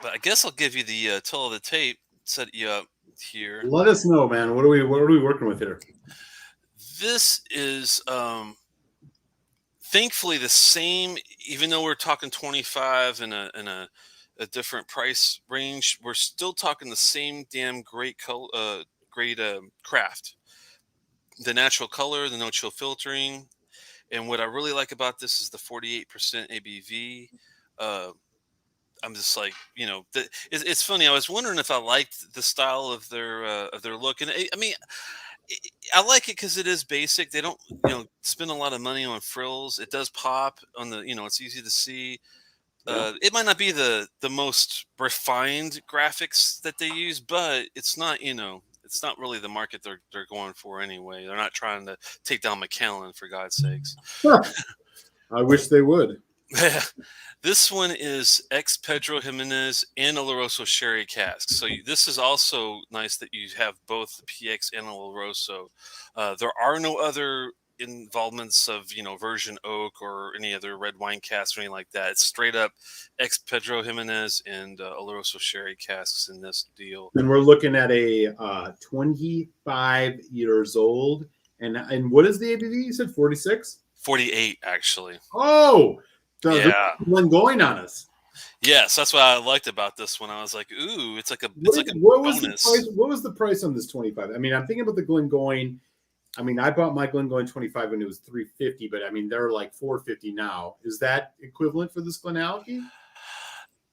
But I guess I'll give you the tell of the tape, set you up here. Let us know, man. What are we working with here? This is thankfully the same, even though we're talking 25 and a different price range, we're still talking the same damn great color, great craft. The natural color, the no chill filtering, and what I really like about this is the 48% ABV. Uh, I'm just like, it's funny. I was wondering if I liked the style of their look, and I mean, I like it because it is basic. They don't, spend a lot of money on frills. It does pop on the, it's easy to see. It might not be the most refined graphics that they use, but it's not, it's not really the market they're going for anyway. They're not trying to take down McAllen for God's sakes. I wish they would. This one is ex Pedro Jimenez and Oloroso sherry cask. So this is also nice that you have both the PX and Oloroso. There are no other involvements of version oak or any other red wine cask or anything like that. It's straight up ex Pedro Jimenez and Oloroso sherry casks in this deal. And we're looking at a 25 years old. And what is the ABV? You said 46? 48 actually. Oh, Yeah. one going on us. Yes, that's what I liked about this one. I was like, ooh, it's like a What was bonus. the price? What was the price on this 25? I mean, I'm thinking about the Glengoyne. I mean, I bought my Glengoyne 25 when it was 350, but I mean, they're like 450 now. Is that equivalent for this GlenAllachie?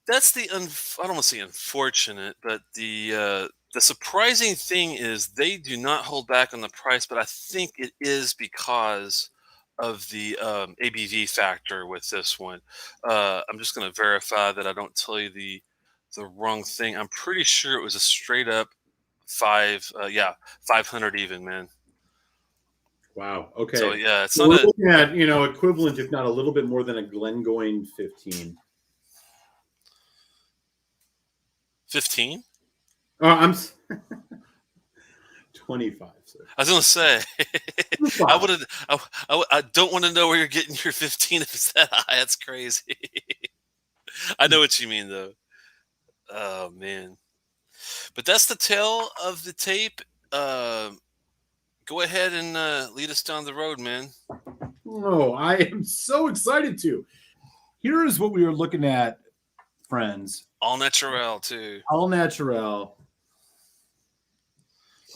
That's I don't want to say unfortunate, but the surprising thing is they do not hold back on the price, but I think it is because of the ABV factor with this one. I'm just going to verify that I don't tell you the wrong thing. I'm pretty sure it was a straight up 500 even, man. Wow. So Okay. yeah, it's So not we're a looking at, equivalent, if not a little bit more than a Glengoyne 15. 15. I'm 25. Sir. I was gonna say, I Wow. would have. I don't want to know where you're getting your 15 if it's that high. That's crazy. I know what you mean, though. Oh man, but that's the tale of the tape. Uh, Go ahead and lead us down the road, man. Oh, I am so excited to. Here is what we were looking at, friends. All natural too. All natural.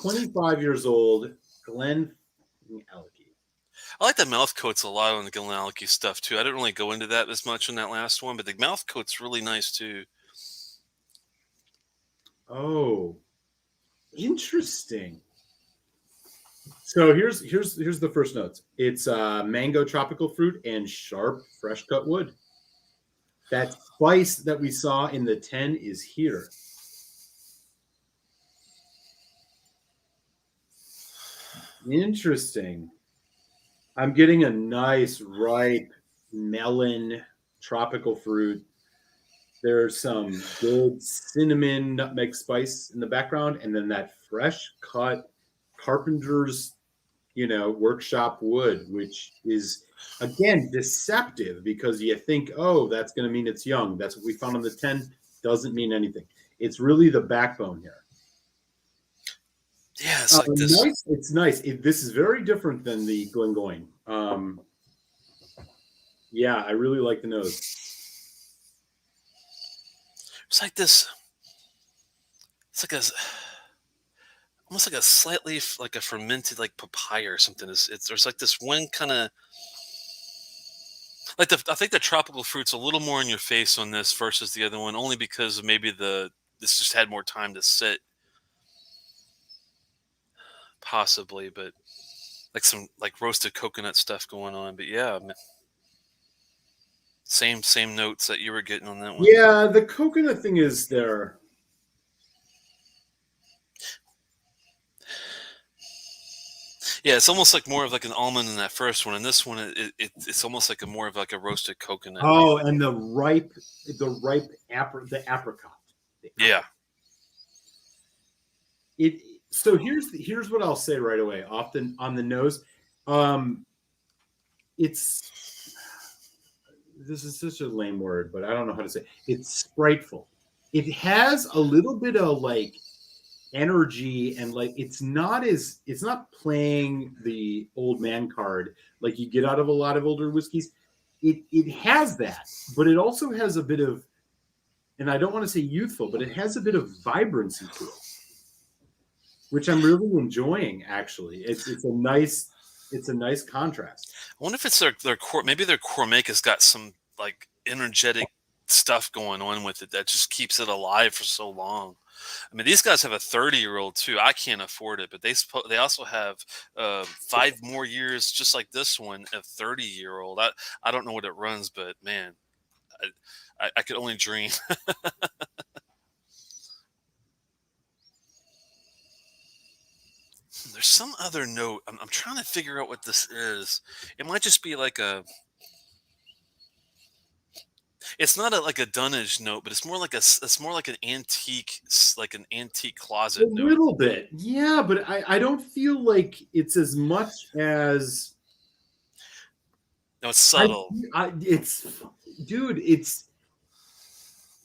25 years old, GlenAllachie. I like the mouth coats a lot on the GlenAllachie stuff too. I didn't really go into that as much on that last one, but the mouth coat's really nice too. Oh, interesting. So here's the first notes. It's mango, tropical fruit, and sharp, fresh cut wood. That spice that we saw in the 10 is here. Interesting. I'm getting a nice ripe melon tropical fruit. There's some good cinnamon nutmeg spice in the background, and then that fresh cut carpenter's, workshop wood, which is again deceptive because you think, oh, that's going to mean it's young. That's what we found on the 10. Doesn't mean anything. It's really the backbone here. Yeah, it's like this. Nice. It's nice. This is very different than the Glengoyne. Yeah, I really like the nose. It's like this. It's like almost like a slightly like a fermented like papaya or something. There's like this one kind of like I think the tropical fruit's a little more in your face on this versus the other one, only because maybe this just had more time to sit. Possibly, but like some like roasted coconut stuff going on. But yeah, same notes that you were getting on that one. Yeah, the coconut thing is there. Yeah, it's almost like more of like an almond in that first one, and this one it's almost like more of like a roasted coconut. Oh, and the ripe apricot. Yeah. So here's what I'll say right away. Often on the nose, this is such a lame word, but I don't know how to say it. It's spriteful. It has a little bit of like energy, and like it's not playing the old man card like you get out of a lot of older whiskeys. It has that, but it also has a bit of, and I don't want to say youthful, but it has a bit of vibrancy to it, which I'm really enjoying. Actually, it's a nice contrast. I wonder if it's their core. Maybe their core make has got some like energetic stuff going on with it that just keeps it alive for so long. I mean, these guys have a 30-year-old too. I can't afford it, but they also have 5 more years, just like this one, a 30-year-old. I don't know what it runs, but man, I could only dream. There's some other note. I'm trying to figure out what this is. It might just be like it's not like a dunnage note, but it's more like it's more like an antique closet a note. little bit, yeah, but I don't feel like it's as much as. No, it's subtle.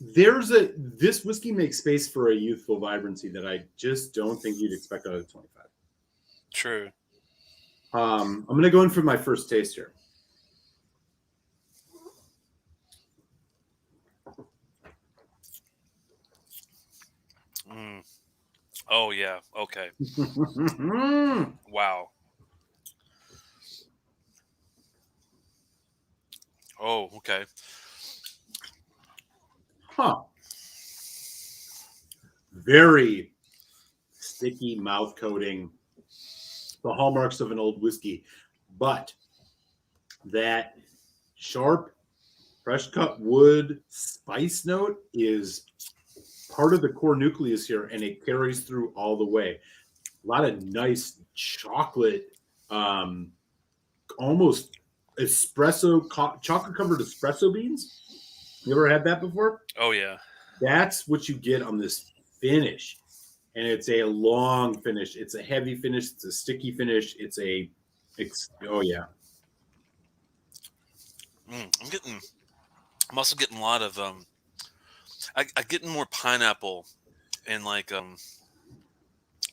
This whiskey makes space for a youthful vibrancy that I just don't think you'd expect out of 25. True. I'm going to go in for my first taste here. Mm. Oh yeah. Okay. Wow. Oh, okay. Huh. Very sticky mouth coating. The hallmarks of an old whiskey, but that sharp, fresh cut wood spice note is part of the core nucleus here, and it carries through all the way. A lot of nice chocolate, almost chocolate covered espresso beans. You ever had that before? Oh yeah. That's what you get on this finish. And it's a long finish. It's a heavy finish. It's a sticky finish. Oh yeah. I'm also getting a lot of I getting more pineapple and like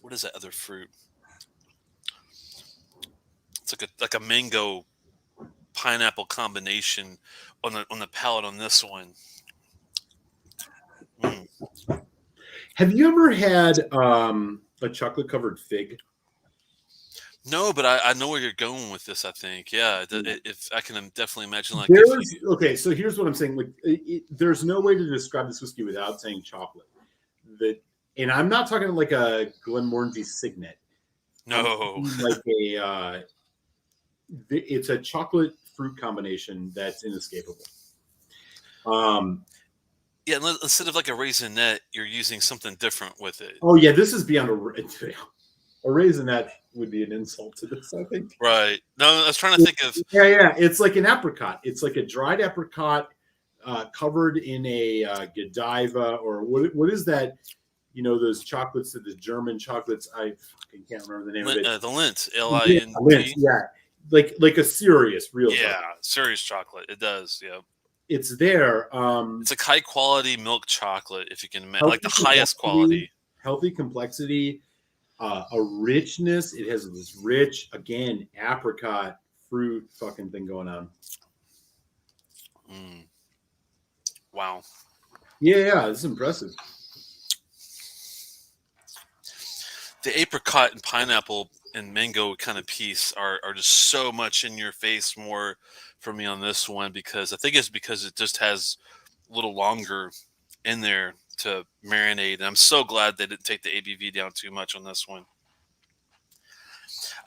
what is that other fruit? It's like a mango pineapple combination on the palate on this one. Mm. Have you ever had a chocolate covered fig? No, but I know where you're going with this. I think, yeah. If I can definitely imagine, like if There's you, okay. So here's what I'm saying. Like, there's no way to describe this whiskey without saying chocolate. That, and I'm not talking like a Glenmorangie Signet. I'm no, talking like it's a chocolate fruit combination that's inescapable. yeah. Instead of like a raisinette, you're using something different with it. Oh yeah, this is beyond a raisinette would be an insult to this, I think. Right. No, I was trying to think of. Yeah. It's like an apricot. It's like a dried apricot covered in a Godiva or what is that? You know those chocolates, the German chocolates. I fucking can't remember the name of it. The Lindt, Yeah, Lint. yeah, like a serious real. Yeah, chocolate. serious chocolate. It does. Yeah. It's there. It's like high quality milk chocolate, if you can imagine, like the highest quality. Healthy complexity, a richness. It has this rich, again, apricot fruit fucking thing going on. Mm. Wow. Yeah, this is impressive. The apricot and pineapple and mango kind of piece are just so much in your face more for me on this one, because I think it's because it just has a little longer in there to marinate. And I'm so glad they didn't take the ABV down too much on this one.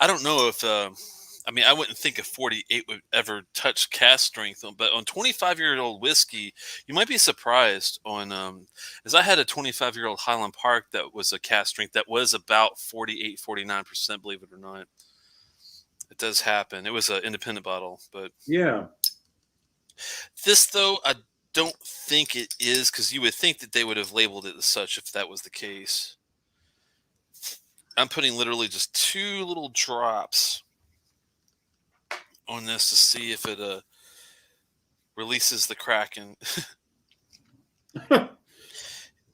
I don't know if I mean, I wouldn't think a 48 would ever touch cask strength, but on 25-year-old whiskey, you might be surprised on, as I had a 25-year-old Highland Park that was a cask strength that was about 48, 49%, believe it or not. It does happen. It was an independent bottle, but yeah, this though, I don't think it is, because you would think that they would have labeled it as such if that was the case. I'm putting literally just 2 little drops on this to see if it releases the Kraken.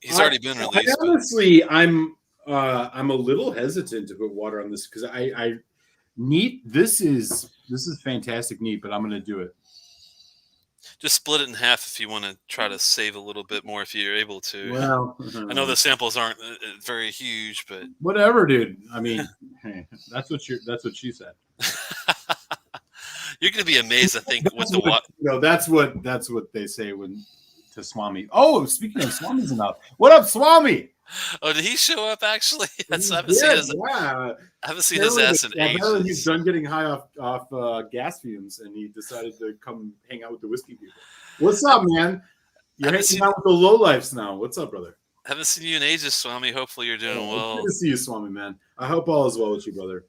He's already been released. Honestly, I'm a little hesitant to put water on this because I neat. This is fantastic neat, but I'm going to do it. Just split it in half if you want to try to save a little bit more if you're able to. Well, I know the samples aren't very huge, but whatever, dude. I mean, hey, that's what she said. You're going to be amazed, I think, with the what. You know, that's what they say when to Swami. Oh, speaking of Swami's enough. What up, Swami? Oh, did he show up actually? I haven't seen his ass in ages. Apparently he's done getting high off gas fumes, and he decided to come hang out with the whiskey people. What's up, man? You're hanging out with the lowlifes now. What's up, brother? Haven't seen you in ages, Swami. Hopefully you're doing well. Good to see you, Swami, man. I hope all is well with you, brother.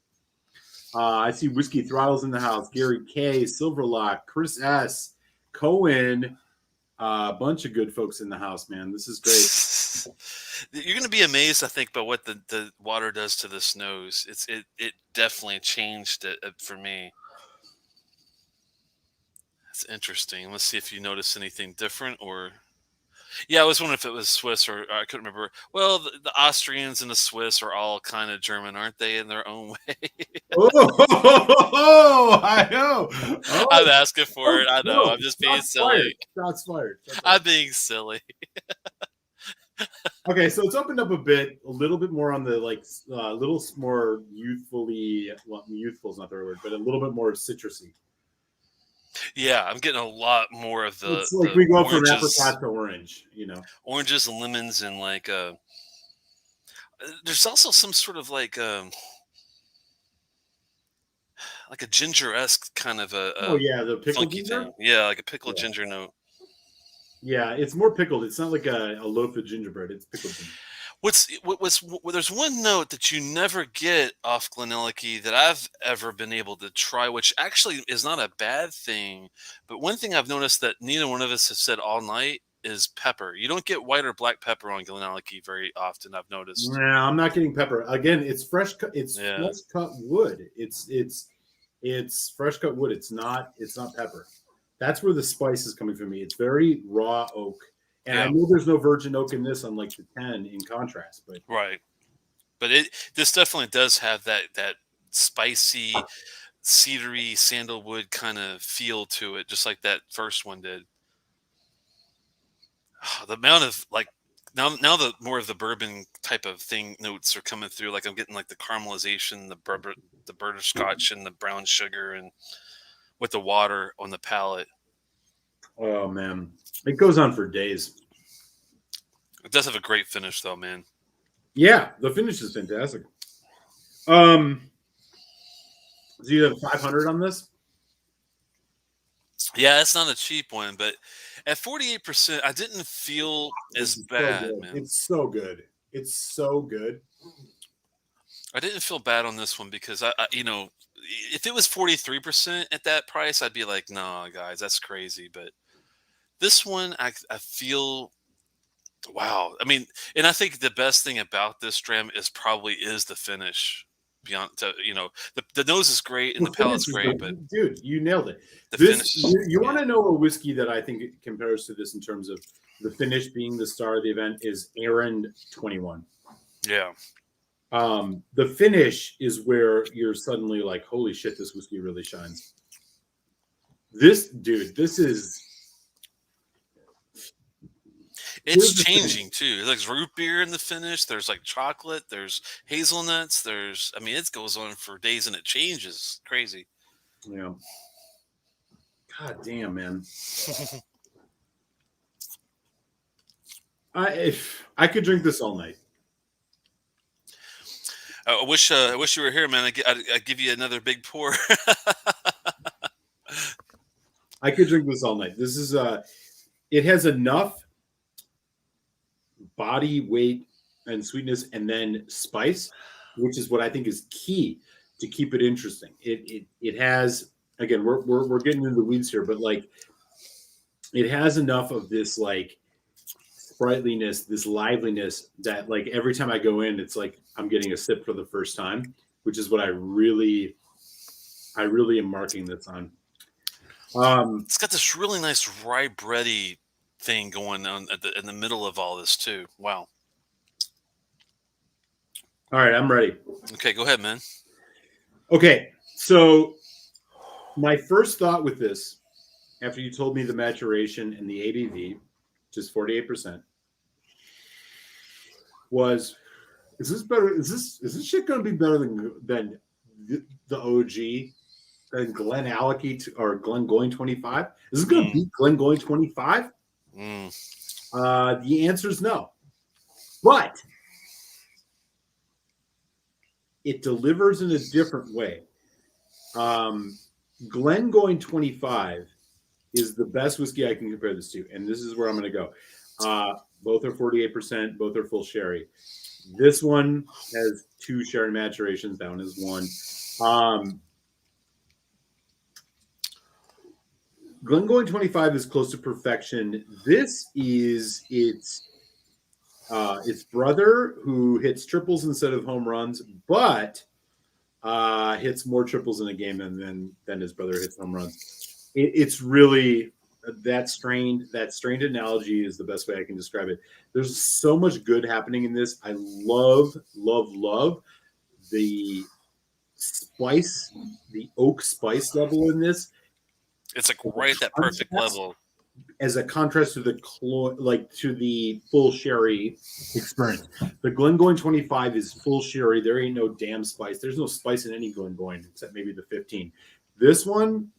I see Whiskey Throttles in the house. Gary K, Silverlock, Chris S, Cohen, a bunch of good folks in the house, man. This is great. You're going to be amazed, I think, by what the water does to this nose. It definitely changed it for me. That's interesting. Let's see if you notice anything different or. Yeah, I was wondering if it was Swiss or I couldn't remember. Well, the Austrians and the Swiss are all kind of German, aren't they, in their own way? I know. Oh, I'm asking for it. I know. I'm just being silly. Shots fired. I'm being silly. Okay, so it's opened up a little bit more on the little more youthfully. Well, youthful is not the right word, but a little bit more citrusy. Yeah, I'm getting a lot more of the. It's like we go from apricot to orange, you know. Oranges and lemons and there's also some sort of like a ginger-esque kind of the pickled funky ginger? thing. Yeah, like a pickled ginger note. Yeah, it's more pickled. It's not like a loaf of gingerbread. It's pickled ginger. There's one note that you never get off GlenAllachie that I've ever been able to try, which actually is not a bad thing. But one thing I've noticed that neither one of us have said all night is pepper. You don't get white or black pepper on GlenAllachie very often, I've noticed. No, I'm not getting pepper. Again, it's fresh cut. It's fresh cut wood. It's fresh cut wood. It's not pepper. That's where the spice is coming from me. It's very raw oak. And I know there's no virgin oak in this, unlike the 10 in contrast. But right. But this definitely does have that spicy cedary sandalwood kind of feel to it, just like that first one did. The amount of like now the more of the bourbon type of thing notes are coming through. Like I'm getting like the caramelization, the butterscotch, and the brown sugar, and with the water on the palate. Oh man, it goes on for days. It does have a great finish, though, man. Yeah, the finish is fantastic. So you have 500 on this? Yeah, it's not a cheap one, but at 48%, I didn't feel as This is so bad, good. man. It's so good. It's so good. I didn't feel bad on this one because if it was 43% at that price, I'd be like, no, guys, that's crazy. But this one, I feel, wow. I mean, and I think the best thing about this dram is the finish. Beyond, the nose is great and the palate's great, but dude, you nailed it. the This finish. you want to know a whiskey that I think it compares to this in terms of the finish being the star of the event is Aaron 21. Yeah. The finish is where you're suddenly like, holy shit, this whiskey really shines. This is. It's changing too. There's root beer in the finish. There's like chocolate. There's hazelnuts. It goes on for days and it changes. Crazy. Yeah. God damn, man. I could drink this all night. I wish you were here, man. I'd give you another big pour. I could drink this all night. This is it has enough body weight and sweetness and then spice, which is what I think is key to keep it interesting. It has, again, we're getting into the weeds here, but like it has enough of this like sprightliness, this liveliness that like every time I go in, it's like I'm getting a sip for the first time, which is what I really am marking this on. It's got this really nice rye bready thing going on in the middle of all this too. Wow. All right, I'm ready. Okay, go ahead, man. Okay, so my first thought with this, after you told me the maturation and the ABV, which is 48%, was, is this better? Is this shit going to be better than the OG? And GlenAllachie or Glengoyne 25? Is this going to beat Glengoyne 25? The answer is no. But it delivers in a different way. Glengoyne 25 is the best whiskey I can compare this to. And this is where I'm going to go. Both are 48%. Both are full sherry. This one has 2 sherry maturations. That one is 1. Glengoyne 25 is close to perfection. This is its brother who hits triples instead of home runs, but hits more triples in a game than his brother hits home runs. It's really that strained analogy is the best way I can describe it. There's so much good happening in this. I love the spice, the oak spice level in this. It's like right at that perfect level. As a contrast to the full sherry experience. The Glengoyne 25 is full sherry. There ain't no damn spice. There's no spice in any Glengoyne except maybe the 15. This one,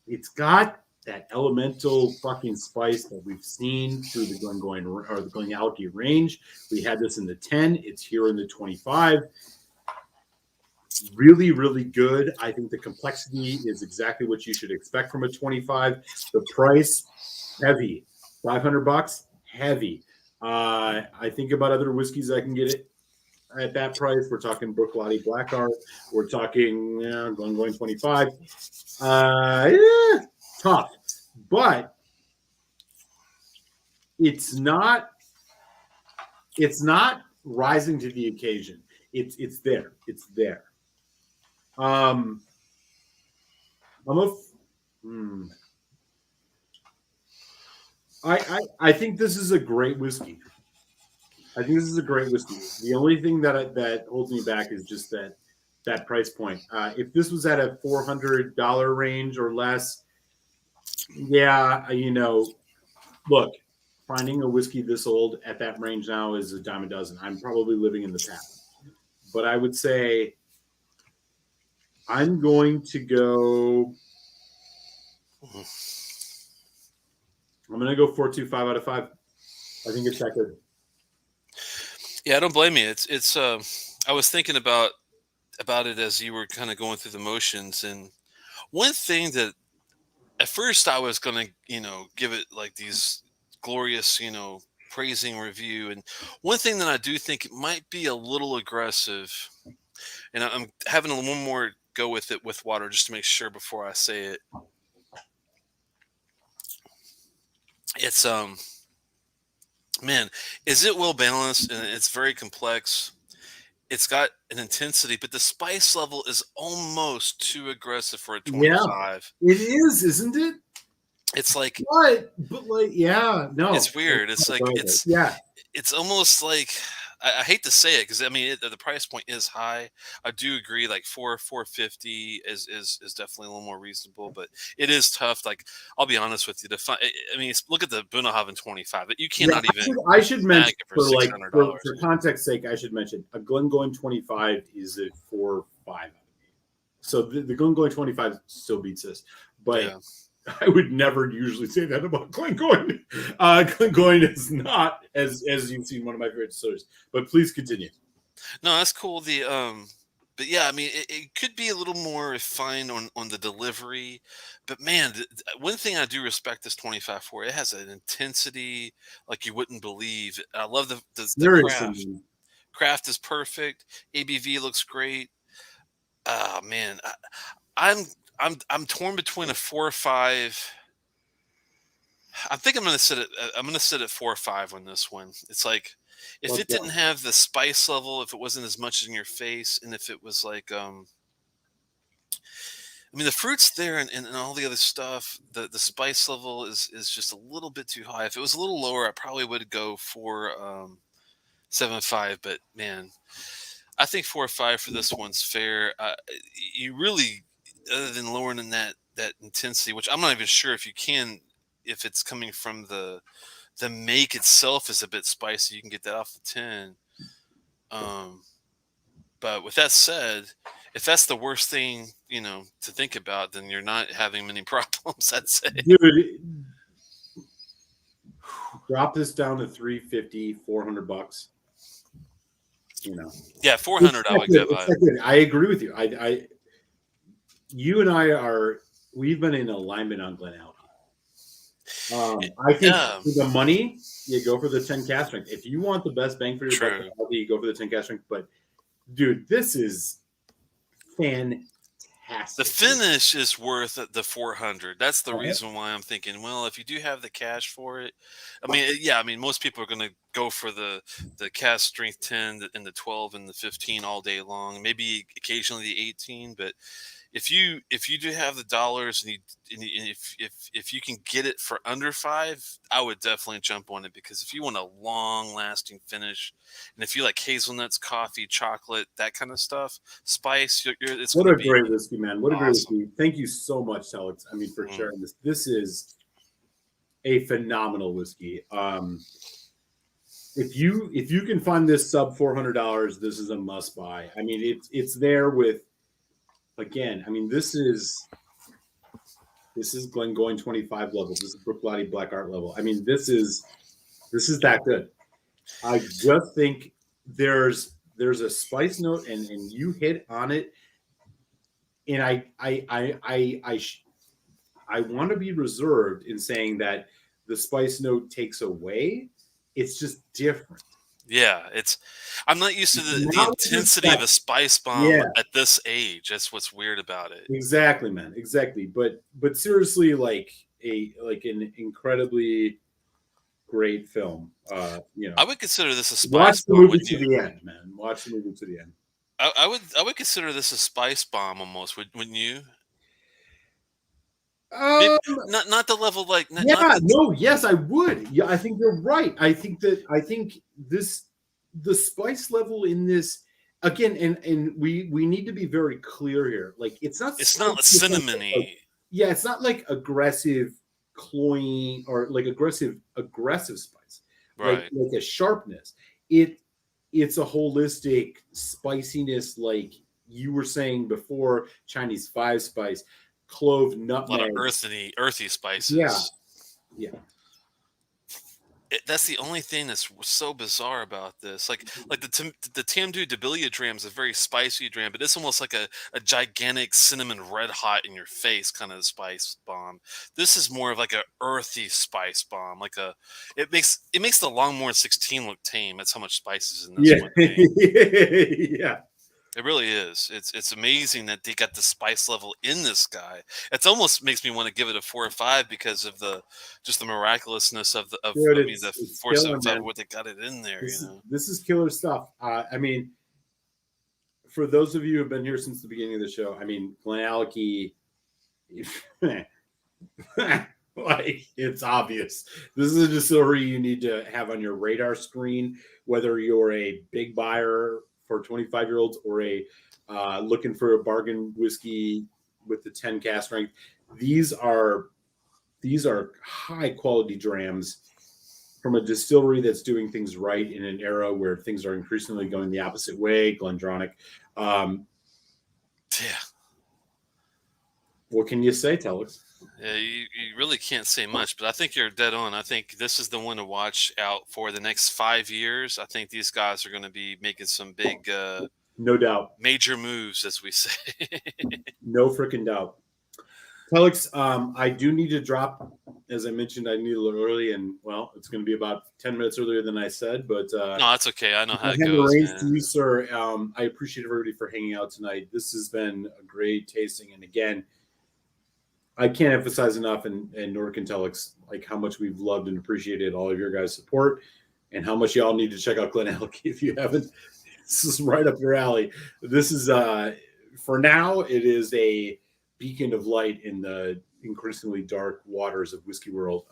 it's got that elemental fucking spice that we've seen through the Glengoyne or the GlenAllachie range. We had this in the 10. It's here in the 25. Really, really good. I think the complexity is exactly what you should expect from a 25. The price, heavy. $500, heavy. I think about other whiskeys I can get it at that price. We're talking Bruichladdich Blackheart. We're talking Glengoyne 25. Tough. But it's not rising to the occasion. It's there. It's there. I think this is a great whiskey. The only thing that holds me back is just that that price point. If this was at a $400 range or less, yeah, look, finding a whiskey this old at that range now is a dime a dozen. I'm probably living in the past, but I would say I'm going to go. I'm going to go 4.25 out of 5. I think it's that good. Yeah, I don't blame you. It's. I was thinking about it as you were kind of going through the motions, and one thing that at first I was gonna, give it like these glorious, praising review, and one thing that I do think it might be a little aggressive, and I'm having a little more go with it with water just to make sure before I say it. It's man, is it well balanced and it's very complex. It's got an intensity, but the spice level is almost too aggressive for a Yeah, 25. it is, isn't it? It's like, but like, yeah, no, it's weird. It's like yeah, it's almost like I hate to say it because I mean the price point is high. I do agree. Like 450 is definitely a little more reasonable, but it is tough. Like I'll be honest with you. I mean, look at the Bunnahabhain 25. You cannot even. I should mention it for $600. For context sake, I should mention a Glengoyne 25 is a 4.5. So the Glengoyne 25 still beats this, but. Yeah. I would never usually say that about Glengoyne. Glengoyne is not as you've seen one of my favorite distillers. But please continue. No, that's cool. But yeah, I mean, it could be a little more refined on the delivery. But man, one thing I do respect this 25 for, it has an intensity like you wouldn't believe. I love the craft. Craft is perfect. ABV looks great. Oh man, I'm torn between a 4 or 5. I think I'm gonna sit at 4 or 5 on this one. It's like if it didn't have the spice level, if it wasn't as much in your face, and if it was like I mean the fruit's there and all the other stuff, the spice level is just a little bit too high. If it was a little lower, I probably would go for 7.5, but man, I think 4 or 5 for this one's fair. You really, other than lowering in that intensity, which I'm not even sure if you can, if it's coming from the make itself is a bit spicy, you can get that off the tin. But with that said, if that's the worst thing to think about, then you're not having many problems. I'd say, dude, drop this down to $350, $400. Yeah, 400. I would give. I agree with you. You and we've been in alignment on GlenAllachie. I think for the money, you go for the 10 cask strength. If you want the best bang for your buck, you go for the 10 cask strength. But dude, this is fantastic. The finish is worth the 400. That's the reason why I'm thinking, well, if you do have the cash for it, I mean, most people are going to go for the cask strength 10 and the 12 and the 15 all day long, maybe occasionally the 18, but if you do have the dollars and if you can get it for under 5, I would definitely jump on it, because if you want a long lasting finish, and if you like hazelnuts, coffee, chocolate, that kind of stuff, spice, it's what a great whiskey, man! What a great whiskey! Thank you so much, Telex. I mean, for sharing this. This is a phenomenal whiskey. If you can find this sub $400, this is a must buy. I mean, it's there with. Again, I mean, this is Glengoyne 25 level. This is Bruichladdich Black Art level. I mean, this is that good. I just think there's a spice note, and you hit on it. And I want to be reserved in saying that the spice note takes away. It's just different. Yeah, I'm not used to the intensity of a spice bomb at this age. That's what's weird about it. Exactly, man. Exactly. But seriously, like an incredibly great film. I would consider this a spice Watch the movie to the end, man. Watch the movie to the end. I would consider this a spice bomb almost. Wouldn't you? Not the level like. Yes, I would. Yeah, I think you're right. I think the spice level in this, again, and we need to be very clear here. Like, it's not It's not spicy in the sense of, cinnamony. yeah, it's not like aggressive, cloying, or like aggressive spice, Right. like a sharpness. It it's a holistic spiciness, like you were saying before, Chinese five spice, clove, A lot of nutmeg. earthy Yeah, spices. yeah, That's the only thing that's so bizarre about this. Like the Tamdu Debilia dram is a very spicy dram, but it's almost like a gigantic cinnamon red hot in your face kind of spice bomb. This is more of like a earthy spice bomb. Like a it makes the Longmore 16 look tame. That's how much spice is in this yeah, one to me. yeah. It really is. It's amazing that they got the spice level in this guy. It's almost makes me want to give it a 4 or 5 because of the just the miraculousness of Dude, I mean the it's force killer, of man. what they got it in there. You know. This is killer stuff. I mean, for those of you who've been here since the beginning of the show, I mean, GlenAllachie, like, it's obvious. This is a distillery you need to have on your radar screen, whether you're a big buyer for 25-year-olds or a looking for a bargain whiskey with the 10 cask strength. These are high quality drams from a distillery that's doing things right in an era where things are increasingly going the opposite way. Glendronach. Um, Yeah. what can you say, Telex? Yeah, you really can't say much, but I think you're dead on. I think this is the one to watch out for the next 5 years. I think these guys are going to be making some big, No doubt. major moves, as we say. No freaking doubt. Telex, I do need to drop. As I mentioned, I need a little early, and well, it's going to be about 10 minutes earlier than I said. But No, that's okay. I know I how it hand the goes, reins to man. you, sir. I appreciate everybody for hanging out tonight. This has been a great tasting, and again, I can't emphasize enough, and nor can Telex, like how much we've loved and appreciated all of your guys' support, and how much y'all need to check out GlenAllachie if you haven't. This is right up your alley. This is for now. It is a beacon of light in the increasingly dark waters of whiskey world.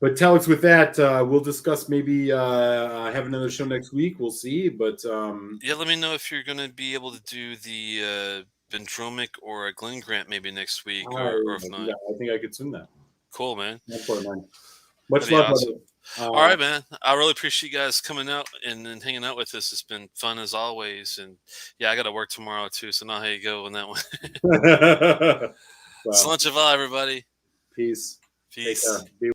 But Telex, with that, we'll discuss maybe have another show next week. We'll see. But Yeah, let me know if you're going to be able to do the Bendromic or a Glen Grant maybe next week, or if not. I think I could swing that. Cool, man. That's for it, man. Much That'd be love, awesome. brother. All right, man. I really appreciate you guys coming out and hanging out with us. It's been fun as always. And yeah, I got to work tomorrow too. So know how you go on that one. Wow. Slancha everybody. Peace. Take Peace. care. Be